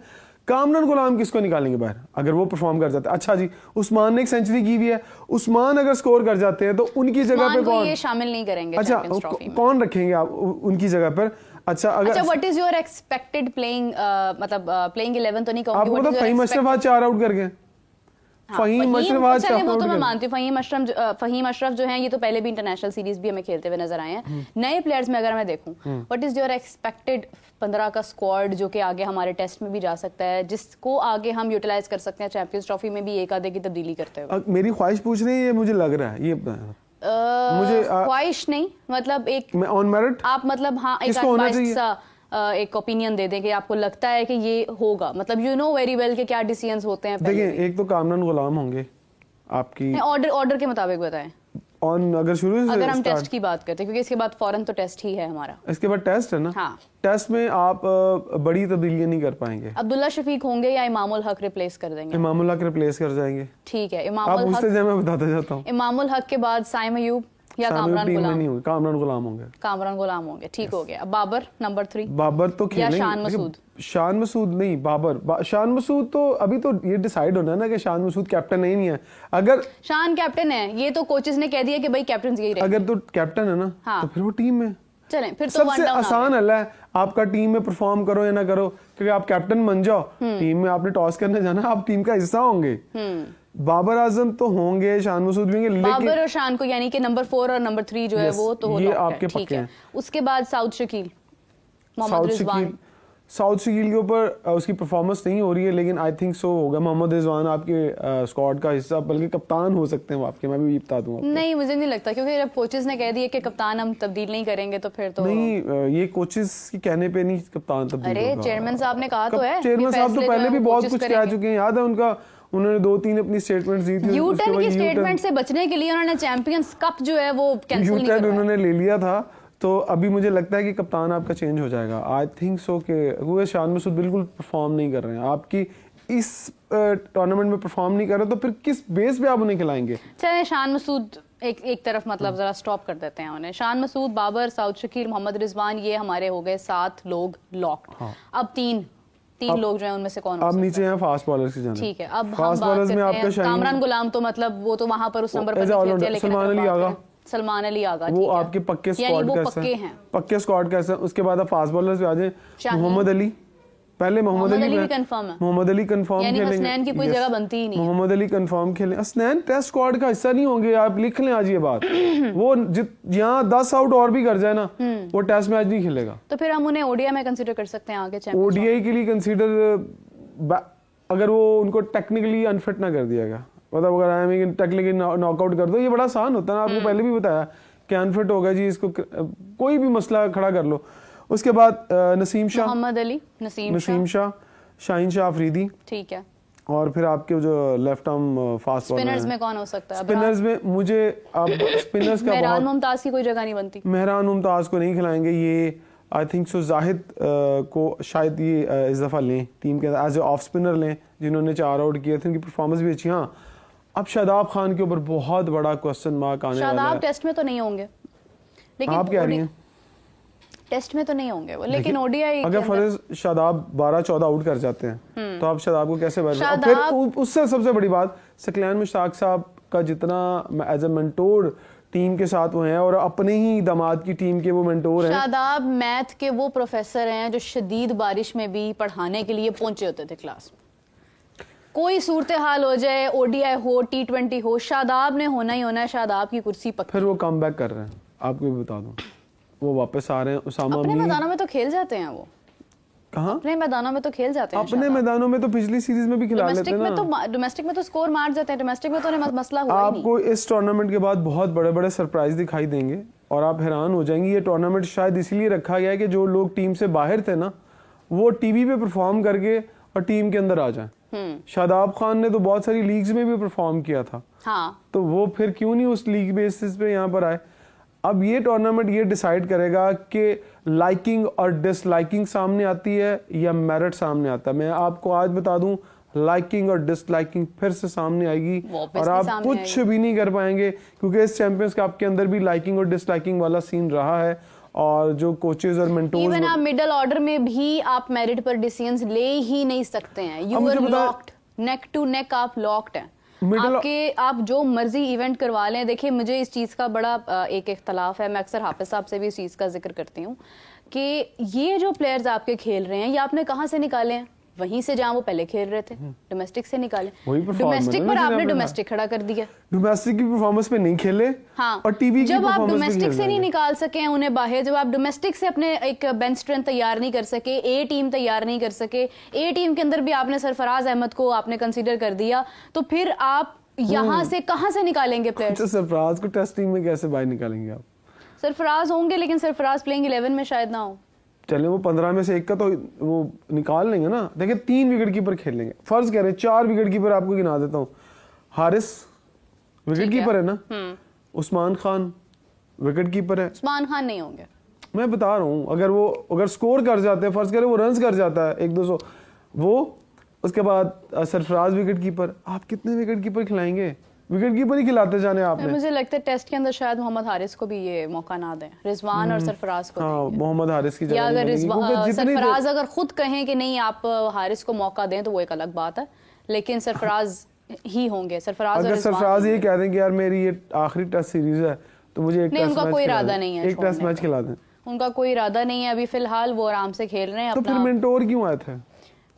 कामरान गुलाम किसको निकालेंगे बाहर अगर वो परफॉर्म कर जाते हैं? अच्छा जी उस्मान ने एक सेंचुरी की हुई है, उस्मान अगर स्कोर कर जाते हैं तो उनकी जगह पे कौन? ये शामिल नहीं करेंगे। अच्छा कौन रखेंगे आप उनकी जगह पर? अच्छा अगर what is your expected playing, मतलब प्लेइंग 11 तो नहीं कहूंगी, आपको तो फहीम अशरफ आज 4 आउट कर गए। फहीम अशरफ वो तो मैं मानती हूँ, फहीम अशरफ जो हैं ये तो पहले भी इंटरनेशनल सीरीज भी हमें खेलते हुए नजर आए हैं। नए प्लेयर्स में अगर मैं देखूं, व्हाट इज योर एक्सपेक्टेड 15 का स्क्वाड जो कि आगे हमारे टेस्ट में भी जा सकता है, जिसको आगे हम यूटिलाइज कर सकते हैं चैंपियंस ट्रॉफी में भी एक आधे की तबदीली करते हुए? मेरी ख्वाहिश पूछ रही है, मुझे लग रहा है ये मुझे ख्वाहिश नहीं, मतलब एक ऑन मेरिट आप मतलब हाँ एक ओपिनियन दे दें कि आपको लगता है कि ये होगा, मतलब यू नो वेरी वेल कि क्या डिसीजंस होते हैं। देखिए एक तो कामरान गुलाम होंगे आपकी, ऑर्डर के मुताबिक बताएं। ऑन अगर शुरू से अगर हम टेस्ट की बात करते हैं, क्योंकि इसके बाद फौरन तो टेस्ट ही है हमारा। इसके बाद टेस्ट है ना। हाँ। टेस्ट में आप बड़ी तब्दीलियां नहीं कर पाएंगे। अब्दुल्ला शफीक होंगे या इमामुल हक रिप्लेस कर देंगे? इमामुल हक रिप्लेस कर जाएंगे। ठीक है, आप इमामुल उससे हक, जाए मैं बताता जाता हूँ। इमामुल हक के बाद साइम अयूब या शामिल कामरान टीम में गुलाम? नहीं होंगे, कामरान गुलाम होंगे। कामरान गुलाम होंगे, ठीक हो गया। अब बाबर नंबर 3? बाबर तो या खेलेंगे। शान मसूद? शान मसूद नहीं, बाबर। शान मसूद तो अभी तो ये डिसाइड होना है ना कि शान मसूद कैप्टन नहीं है। अगर शान कैप्टन है, ये तो कोचेस ने कह दिया कि भाई कैप्टन यही रहे। अगर तो कैप्टन है ना, हाँ। तो फिर वो टीम में चलें, फिर तो सबसे वन डाउन आसान हल है आपका टीम में परफॉर्म करो या ना करो, क्योंकि आप कैप्टन बन जाओ, टीम में आपने टॉस करने जाना, आप टीम का हिस्सा होंगे। बाबर आजम तो होंगे, शान मसूद भी होंगे, लेकिन बाबर और शान को यानी कि नंबर 4 और नंबर 3 जो है वो तो ये locked है, आपके ठीक पक्के है। हैं। उसके बाद साउथ शकील, मोहम्मद रिजवान। साउथ शकील के ऊपर उसकी परफॉर्मेंस नहीं हो रही है, लेकिन आई थिंक सो होगा। मोहम्मद रिजवान आपके स्क्वाड का हिस्सा, बल्कि कप्तान हो सकते हैं वो आपके, मैं भी बता दूंगा। नहीं, मुझे नहीं लगता, क्योंकि जब कोचेस ने कह दिया कि कप्तान हम तब्दील नहीं करेंगे तो फिर तो नहीं, ये कोचेस के कहने पे नहीं कप्तान तब्दील अरे होगा। चेयरमैन साहब ने कहा तो है। चेयरमैन साहब तो पहले भी बहुत कुछ कह चुके हैं, याद है उनका, उन्होंने 2-3 अपनी स्टेटमेंट दी थी। यूटर्न की स्टेटमेंट से बचने के लिए उन्होंने चैंपियंस कप जो है वो कैंसिल नहीं यूटर्न करवाया। उन्होंने ले लिया था, तो अभी मुझे लगता है कि कप्तान आपका चेंज हो जाएगा। आई थिंक सो कि शान मसूद बिल्कुल परफॉर्म नहीं कर रहे हैं, आपकी इस टूर्नामेंट में परफॉर्म नहीं कर रहे, तो फिर किस बेस पे आप उन्हें खिलाएंगे? चले शान मसूद एक तरफ, मतलब जरा स्टॉप कर देते हैं उन्हें। शान मसूद, बाबर, साउथ शकील, मोहम्मद रिजवान, ये हमारे हो गए 7 लोग लॉक्ड। हाँ। अब तीन लोग जो हैं उनमें से कौन? अब नीचे हैं फास्ट बॉलर्स की जाने। ठीक है, अब हम फास्ट बात बॉलर्स में करते आपका हैं शाहीन, कामरान गुलाम, तो मतलब वो तो वहां पर उस नंबर पर एज नहीं ऑलराउंडर खेलते, लेकिन सलमान अगर अली बात आगा। करें- सलमान अली आगा, वो ठीक है। आपके पक्के यानी स्क्वाड वो का पक्के हिस्सा हैं। पक्के स्क्वाड का हिस्सा। उसके बाद आप फास्ट बॉलर्स पे आ जाए। शाहीन। मोहम्मद अली, पहले मोहम्मद अली भी कंफर्म है। मोहम्मद अली कंफर्म यानी खेलेंगे, हसनैन की कोई जगह बनती ही नहीं है। मोहम्मद अली कंफर्म खेलें। हसनैन टेस्ट स्क्वाड का हिस्सा नहीं होंगे, आप लिख लें आज ये बात। वो यहाँ 10 आउट और भी कर जाए ना, वो टेस्ट मैच नहीं खेलेगा। तो फिर हम उन्हें ओडीआई में कंसीडर कर सकते हैं आगे चैंपियंस? ओडीआई के लिए कंसीडर, अगर वो उनको टेक्निकली अनफिट ना कर दिया गया, मतलब अगर आई मीन टेक्निकली नॉकआउट कर दो, ये बड़ा आसान होता है ना, आपको पहले भी बताया कि अनफिट हो गया जी, इसको कोई भी मसला खड़ा कर लो। उसके बाद नसीम शाह, मोहम्मद अली, नसीम शाह, शाहीन शाह अफरीदी, ठीक है। और फिर आपके जो left arm fast bowler spinners में कौन हो सकता है? स्पिनर्स में मुझे अब स्पिनर्स का मेहरान बहुत, मुमताज की कोई जगह नहीं बनती। मेहरान मुमताज को नहीं खिलाएंगे, ये आई थिंक सो जाहिद को शायद ये इस दफ़ा लें टीम के एज ए ऑफ स्पिनर लें, जिन्होंने 4 आउट किए थे, उनकी परफॉर्मेंस भी अच्छी। हाँ, अब शादाब खान के ऊपर बहुत बड़ा क्वेश्चन मार्क आने वाला है। शादाब टेस्ट में तो नहीं होंगे, लेकिन आप कह रही हैं टेस्ट में तो नहीं होंगे वो, लेकिन ओडीआई अगर फर्ज शादाब 12-14 आउट कर जाते हैं, तो आप शादाब को कैसे बैठ? और फिर उससे सबसे बड़ी बात, सकलैन मुश्ताक साहब का जितना एज ए मेंटोर टीम के साथ वो हैं, और अपने ही दामाद की टीम के वो मेंटोर हैं। शादाब मैथ के वो प्रोफेसर हैं जो शदीद बारिश में भी पढ़ाने के लिए पहुंचे होते थे क्लास में। कोई सूरत हाल हो जाए, ओडीआई हो, T20 हो, शादाब ने होना ही होना है, शादाब की कुर्सी पक्की। फिर वो कम बैक कर रहे हैं, आपको भी बता दूं, वो वापस आ रहे हैं। उसामा अपने मैदानों में तो खेल जाते हैं वो, कहाँ अपने मैदानों में तो खेल जाते हैं। अपने मैदानों में तो पिछली सीरीज में भी खिला लेते हैं ना। डोमेस्टिक में तो स्कोर मार जाते हैं, डोमेस्टिक में तो उन्हें मसला हुआ ही नहीं। आपको इस टूर्नामेंट के बाद बहुत बड़े बड़े सरप्राइज दिखाई देंगे और आप हैरान हो जाएंगे। ये टूर्नामेंट शायद इसलिए रखा गया है कि जो लोग टीम से बाहर थे ना, वो टीवी पे परफॉर्म करके और टीम के अंदर आ जाए। शादाब खान ने तो बहुत सारी लीग्स में भी परफॉर्म किया था, हाँ, तो वो फिर क्यों नहीं उस लीग बेसिस पे यहाँ पर आए। अब ये टूर्नामेंट ये डिसाइड करेगा कि लाइकिंग और डिसलाइकिंग सामने आती है या मेरिट सामने आता है। मैं आपको आज बता दूं, लाइकिंग और डिसलाइकिंग फिर से सामने आएगी और आप कुछ भी नहीं कर पाएंगे, क्योंकि इस चैंपियंस कप के अंदर भी लाइकिंग और डिसलाइकिंग वाला सीन रहा है। और जो कोचेस और मेंटोर्स, इवन आप मिडिल ऑर्डर में भी आप मेरिट पर डिसीजंस ले ही नहीं सकते हैं। You are locked, neck to neck आप लॉक्ड हैं। आपके आप जो मर्जी इवेंट करवा लें। देखिए, मुझे इस चीज का बड़ा एक इख्तलाफ है, मैं अक्सर हाफिज साहब से भी इस चीज का जिक्र करती हूँ कि ये जो प्लेयर्स आपके खेल रहे हैं, ये आपने कहाँ से निकाले हैं? वहीं से जहां वो पहले खेल रहे थे, डोमेस्टिक से निकाले। डोमेस्टिक पर आपने डोमेस्टिक खड़ा कर दिया, डोमेस्टिक की परफॉर्मेंस पे नहीं खेले। हाँ, और टीवी की जब आप डोमेस्टिक से नहीं नहीं निकाल सके हैं उन्हें बाहर, जब आप डोमेस्टिक से अपने एक बेंच स्ट्रेंथ तैयार नहीं कर सके, ए टीम तैयार नहीं कर सके, ए टीम के अंदर भी आपने सरफराज अहमद को आपने कंसीडर कर दिया, तो फिर आप यहाँ से कहाँ से निकालेंगे प्लेयर्स? सरफराज को टेस्ट टीम में कैसे बाहर निकालेंगे आप? सरफराज होंगे, लेकिन सरफराज प्लेइंग 11 में शायद ना हो। चले वो 15 में से एक का तो वो निकाल लेंगे ना। देखिए, 3 विकेट कीपर खेल लेंगे, फर्ज कह रहे हैं 4 विकेट कीपर आपको गिना देता हूँ। हारिस विकेट कीपर है ना, उस्मान खान विकेट कीपर है। उस्मान खान नहीं होंगे, मैं बता रहा हूँ, अगर स्कोर कर जाते हैं, फर्ज करें वो रन्स कर जाता है 100-200, वो उसके बाद सरफराज विकेट कीपर, आप कितने विकेट कीपर खिलाएंगे? विकेट कीपर ही खिलाते जाने आपने। मुझे लगता है टेस्ट के अंदर शायद मोहम्मद हारिस को भी ये मौका ना दें, रिजवान और सरफराज को हाँ, मोहम्मद हारिस की जगह या अगर सरफराज नहीं अगर खुद कहें कि नहीं आप हारिस को मौका दें तो वो एक अलग बात है, लेकिन सरफराज ही होंगे। सरफराज अगर सरफराज ये कह दें कि यार मेरी ये आखिरी टेस्ट सीरीज है तो मुझे एक टेस्ट मैच, कोई इरादा नहीं है, एक टेस्ट मैच खिला दें। उनका कोई इरादा नहीं है अभी फिलहाल, वो आराम से खेल रहे हैं। तो फिर मेंटोर क्यों आए थे?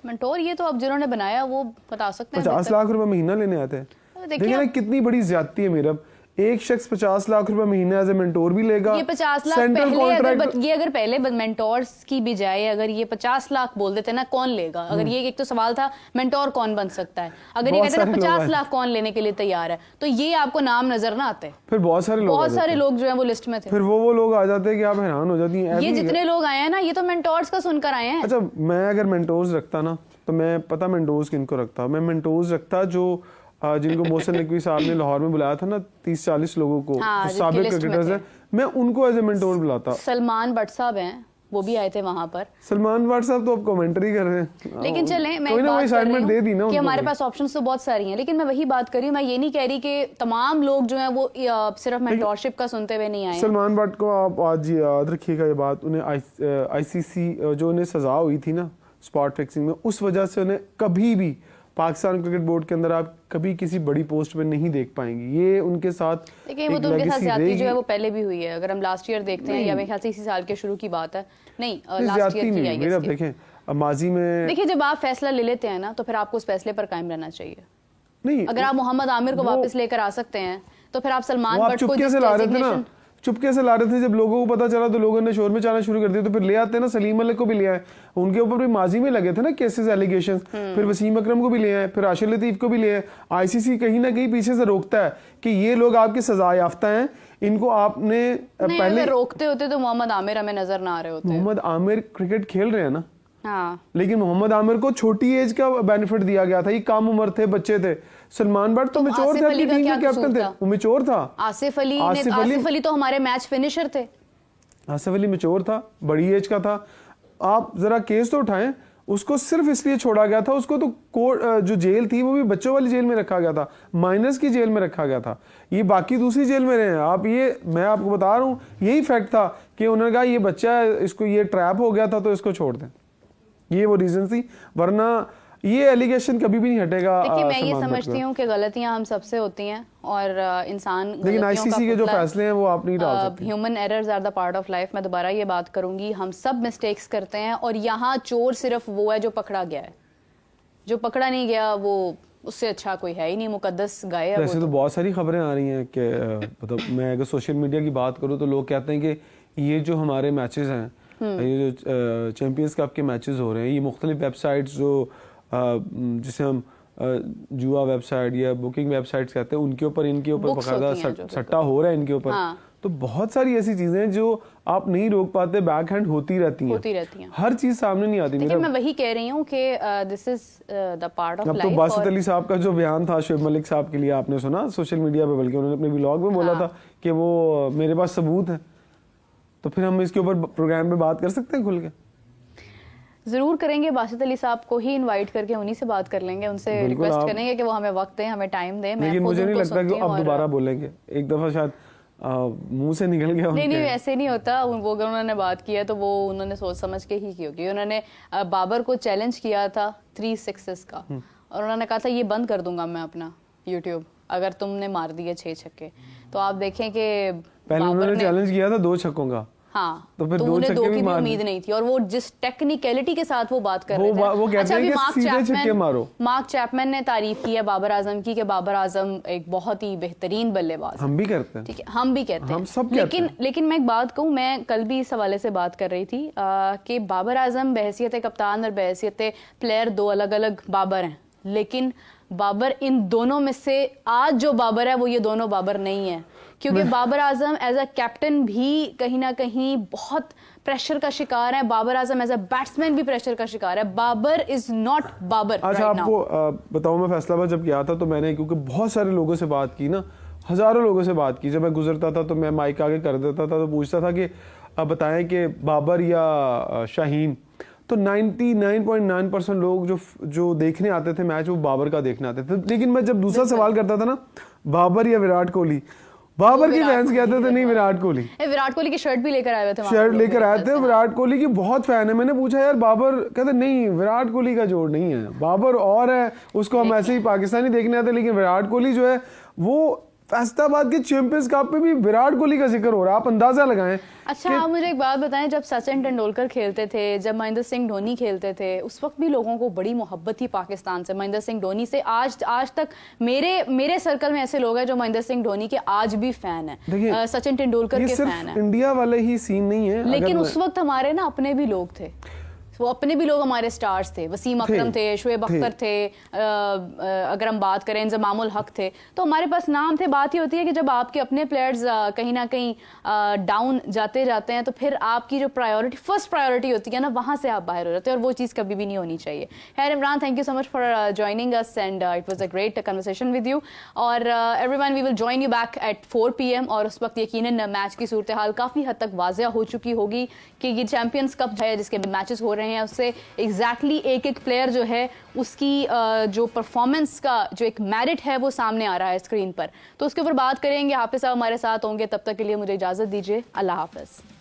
मेंटोर ये तो अब जिन्होंने बनाया वो बता सकते हैं। 50 लाख रुपए महीना लेने आते हैं। देखिए ना कितनी बड़ी ज्यादती है मेरा, एक शख्स 50 लाख रुपए महीना एज ए मेंटोर भी लेगा। ये 50 लाख पहले अगर पहले मेंटोर्स की भी जाए, अगर ये 50 लाख बोल देते ना, कौन लेगा? अगर ये एक तो सवाल था मेंटोर कौन बन सकता है, अगर ये कहते हैं 50 लाख कौन लेने के लिए तैयार है, तो ये आपको नाम नजर ना आते। फिर बहुत सारे लोग जो है वो लिस्ट में थे। फिर वो लोग आ जाते हैं कि आप हैरान हो जाती हैं। ये जितने लोग आए हैं ना, ये तो मेंटोर्स का सुनकर आए हैं। अच्छा, मैं अगर मेंटोर्स रखता ना तो मैं पता मेंटोर्स किनको रखता, मैं मेंटोर्स रखता जो जिनको मोहसिन नकवी साहब ने लाहौर में बुलाया था ना 30-40 लोगों को, हाँ, साबिक क्रिकेटर्स हैं, मैं उनको एज ए मेंटोर बुलाता। सलमान भट्ट साहब हैं, वो भी आए थे वहां पर। सलमान भट्ट साहब तो अब कमेंटरी कर रहे हैं, लेकिन चलें, मैं कोई ना कोई असाइनमेंट दे दी ना कि हमारे पास ऑप्शंस तो बहुत सारी हैं, लेकिन मैं वही बात कर रही हूँ, मैं ये नहीं कह रही कि तमाम लोग जो हैं वो सिर्फ मेंटोरशिप का सुनते हुए नहीं आए। सलमान भट्ट को आप आज याद रखिएगा ये बात, उन्हें आईसीसी जो उन्हें सजा हुई थी ना स्पॉट फिक्सिंग में, उस वजह से उन्हें कभी भी पाकिस्तान क्रिकेट बोर्ड के अंदर आप कभी किसी बड़ी पोस्ट पे नहीं देख पाएंगे। ये उनके साथ देखिए, वो तो उनके साथ ज्यादती जो है वो पहले भी हुई है। अगर हम लास्ट ईयर देखते हैं, या मेरे ख्याल से इसी साल के शुरू की बात है, नहीं लास्ट ईयर की नहीं, अब देखें माजी में, देखिए जब आप फैसला ले लेते हैं ना तो फिर आपको उस फैसले पर कायम रहना चाहिए। नहीं, अगर आप मोहम्मद आमिर को वापस लेकर आ सकते हैं तो फिर आप सलमान भट्ट को चुपके से ला रहे थे ना, चुपके से ला रहे थे, जब लोगों को पता चला तो लोगों ने शोर में चाना शुरू कर दिया, तो फिर ले आते ना, सलीम मलिक को भी ले आए, उनके ऊपर भी माजी में लगे थे ना केसेस एलिगेशंस, फिर वसीम अकरम को भी ले आए, फिर आशिर लतीफ को भी ले आए। आईसीसी कहीं ना कहीं पीछे से रोकता है कि ये लोग आपके सजा याफ्ता हैं, इनको आपने पहले रोकते होते तो मोहम्मद आमिर हमें नजर ना आ रहे होते। मोहम्मद आमिर क्रिकेट खेल रहे हैं ना, हाँ, लेकिन मोहम्मद आमिर को छोटी एज का बेनिफिट दिया गया था, ये कम उम्र थे, बच्चे थे। सलमान भट्ट तो मैच्योर थे, अपनी टीम के कैप्टन थे, वो मैच्योर था। आसिफ अली तो हमारे मैच फिनिशर थे। आसिफ अली मैच्योर था, बड़ी एज का था। आप जरा केस तो उठाएं, उसको सिर्फ इसलिए छोड़ा गया था, उसको तो कोर्ट जो जेल थी वो भी बच्चों वाली जेल में रखा गया था, माइनस की जेल में रखा गया था, ये बाकी दूसरी जेल में रहे हैं। आप ये, मैं आपको बता रहा हूँ, यही फैक्ट था कि उन्होंने कहा ये बच्चा है, इसको ये ट्रैप हो गया था तो इसको छोड़ दें, ये वो रीजन थी, वरना ये एलिगेशन कभी भी नहीं हटेगा। देखिए, मैं ये समझती हूँ कि गलतियां हम सबसे होती हैं और इंसान, लेकिन आईसीसी के जो फैसले हैं वो आप नहीं डाल सकते। Human errors are the part of life. मैं दोबारा ये बात करूंगी, हम सब मिस्टेक्स करते हैं और यहाँ चोर सिर्फ वो है जो पकड़ा गया है, जो पकड़ा नहीं गया वो उससे अच्छा कोई है ही नहीं, मुकद्दस गाय है। वैसे तो बहुत सारी खबरें आ रही हैं कि मतलब मैं अगर सोशल मीडिया की बात करूँ तो लोग कहते हैं कि ये जो हमारे मैचेस हैं, ये जो चैंपियंस कप के मैचेस हो रहे हैं, ये मुख्तलिफ वेबसाइट्स जो जिसे हम जुआ वेबसाइट या बुकिंग वेबसाइट्स कहते हैं, उनके ऊपर इनके ऊपर बकायदा सट्टा हो रहा है इनके ऊपर। हाँ। तो बहुत सारी ऐसी चीजें जो आप नहीं रोक पाते, बैक हैंड होती रहती हैं, हर चीज सामने नहीं आती। मैं वही कह रही हूँ कि this is the part of life. अब तो बासित अली साहब का जो बयान था शोएब मलिक साहब के लिए, आपने सुना सोशल मीडिया पे, बल्कि उन्होंने अपने व्लॉग में बोला था कि वो मेरे पास सबूत है। तो फिर हम इसके ऊपर प्रोग्राम पे बात कर सकते हैं खुल के? जरूर करेंगे, बासित अली साहब को ही इनवाइट करके उन्हीं से बात कर लेंगे, उनसे रिक्वेस्ट करेंगे कि वो हमें वक्त दें, हमें टाइम दें। लेकिन मुझे नहीं लगता कि अब दोबारा बोलेंगे, एक दफा शायद मुंह से निकल गया। नहीं, ऐसे नहीं होता। वो अगर उन्होंने बात किया तो वो उन्होंने सोच समझ के ही की होगी। उन्होंने बाबर को चैलेंज किया था 3 सिक्सेस का, और उन्होंने कहा था ये बंद कर दूंगा मैं अपना यूट्यूब अगर तुमने मार दिए 6 छक्के। तो आप देखें कि पहले उन्होंने चैलेंज किया था 2 छक्कों का, हाँ, तो फिर 2 छक्के की उम्मीद नहीं थी, और वो जिस टेक्निकलिटी के साथ वो बात कर रहे थे। वो कहते हैं कि सीधे छक्के मारो। मार्क चैपमैन ने तारीफ की है बाबर आजम की कि बाबर आजम एक बहुत ही बेहतरीन बल्लेबाज। हम भी करते हैं, ठीक है, हम भी कहते हैं, हम सब कहते हैं। लेकिन मैं एक बात कहूँ, मैं कल भी इस हवाले से बात कर रही थी कि बाबर आजम बहैसियत कप्तान और बहैसियत प्लेयर 2 अलग अलग बाबर हैं, लेकिन बाबर इन दोनों में से आज जो बाबर है वो ये दोनों बाबर नहीं है, क्योंकि Babar Azam as a captain भी कहीं ना कहीं बहुत प्रेशर का शिकार है। Babar Azam as a batsman भी प्रेशर का शिकार है। Babar is not Babar. अच्छा, आपको बताऊं, मैं फैसलाबाद जब गया था तो मैंने, क्योंकि बहुत सारे लोगों से बात की ना, हज़ारों लोगों से बात की। जब मैं गुजरता था तो मैं माइक आगे कर देता था तो पूछता था कि बताएं कि बाबर या शाहीन। तो 99.9% लोग जो देखने आते थे मैच वो बाबर का देखने आते थे। लेकिन मैं जब दूसरा सवाल करता था ना, बाबर या विराट कोहली, बाबर के फैंस कहते थे नहीं विराट कोहली। विराट कोहली की शर्ट भी लेकर आए हुए थे, शर्ट लेकर आए थे। विराट कोहली की बहुत फैन है। मैंने पूछा यार बाबर, कहते नहीं विराट कोहली का जोड़ नहीं है, बाबर और है, उसको हम ऐसे ही पाकिस्तानी देखने आते। लेकिन विराट कोहली जो है वो फैसलाबाद के चैंपियंस कप पे भी विराट कोहली का जिक्र हो रहा है, आप अंदाजा लगाएं। अच्छा, आप मुझे एक बात बताएं, जब सचिन तेंदुलकर खेलते थे, जब महेंद्र सिंह धोनी खेलते थे, उस वक्त भी लोगों को बड़ी मोहब्बत थी पाकिस्तान से, महेंद्र सिंह धोनी से। आज तक मेरे सर्कल में ऐसे लोग हैं जो महेंद्र सिंह धोनी के आज भी फैन है, सचिन तेंदुलकर के फैन है। इंडिया वाले ही सीन नहीं है, लेकिन उस वक्त हमारे ना अपने भी लोग थे, वो अपने भी लोग हमारे स्टार्स थे। वसीम अकरम थे, शुएब अख्तर थे, अगर हम बात करें इंजमामुल हक थे, तो हमारे पास नाम थे। बात ही होती है कि जब आपके अपने प्लेयर्स कहीं ना कहीं डाउन जाते हैं तो फिर आपकी जो फर्स्ट प्रायोरिटी होती है ना, वहां से आप बाहर हो जाते हैं, और वो चीज़ कभी भी नहीं होनी चाहिए। खैर Imran, thank you so much for joining us and it was a great conversation with you. और everyone, we will join you back at 4 PM, और उस वक्त यकीनन मैच की सूरत हाल काफ़ी हद तक वाज़िया हो चुकी होगी कि ये चैंपियंस कप है जिसके मैचेस हो रहे हैं, उससे एग्जैक्टली एक प्लेयर जो है उसकी जो परफॉर्मेंस का जो एक मेरिट है वो सामने आ रहा है स्क्रीन पर। तो उसके ऊपर बात करेंगे। हाफिज साहब हमारे साथ होंगे, तब तक के लिए मुझे इजाजत दीजिए। अल्लाह हाफिज।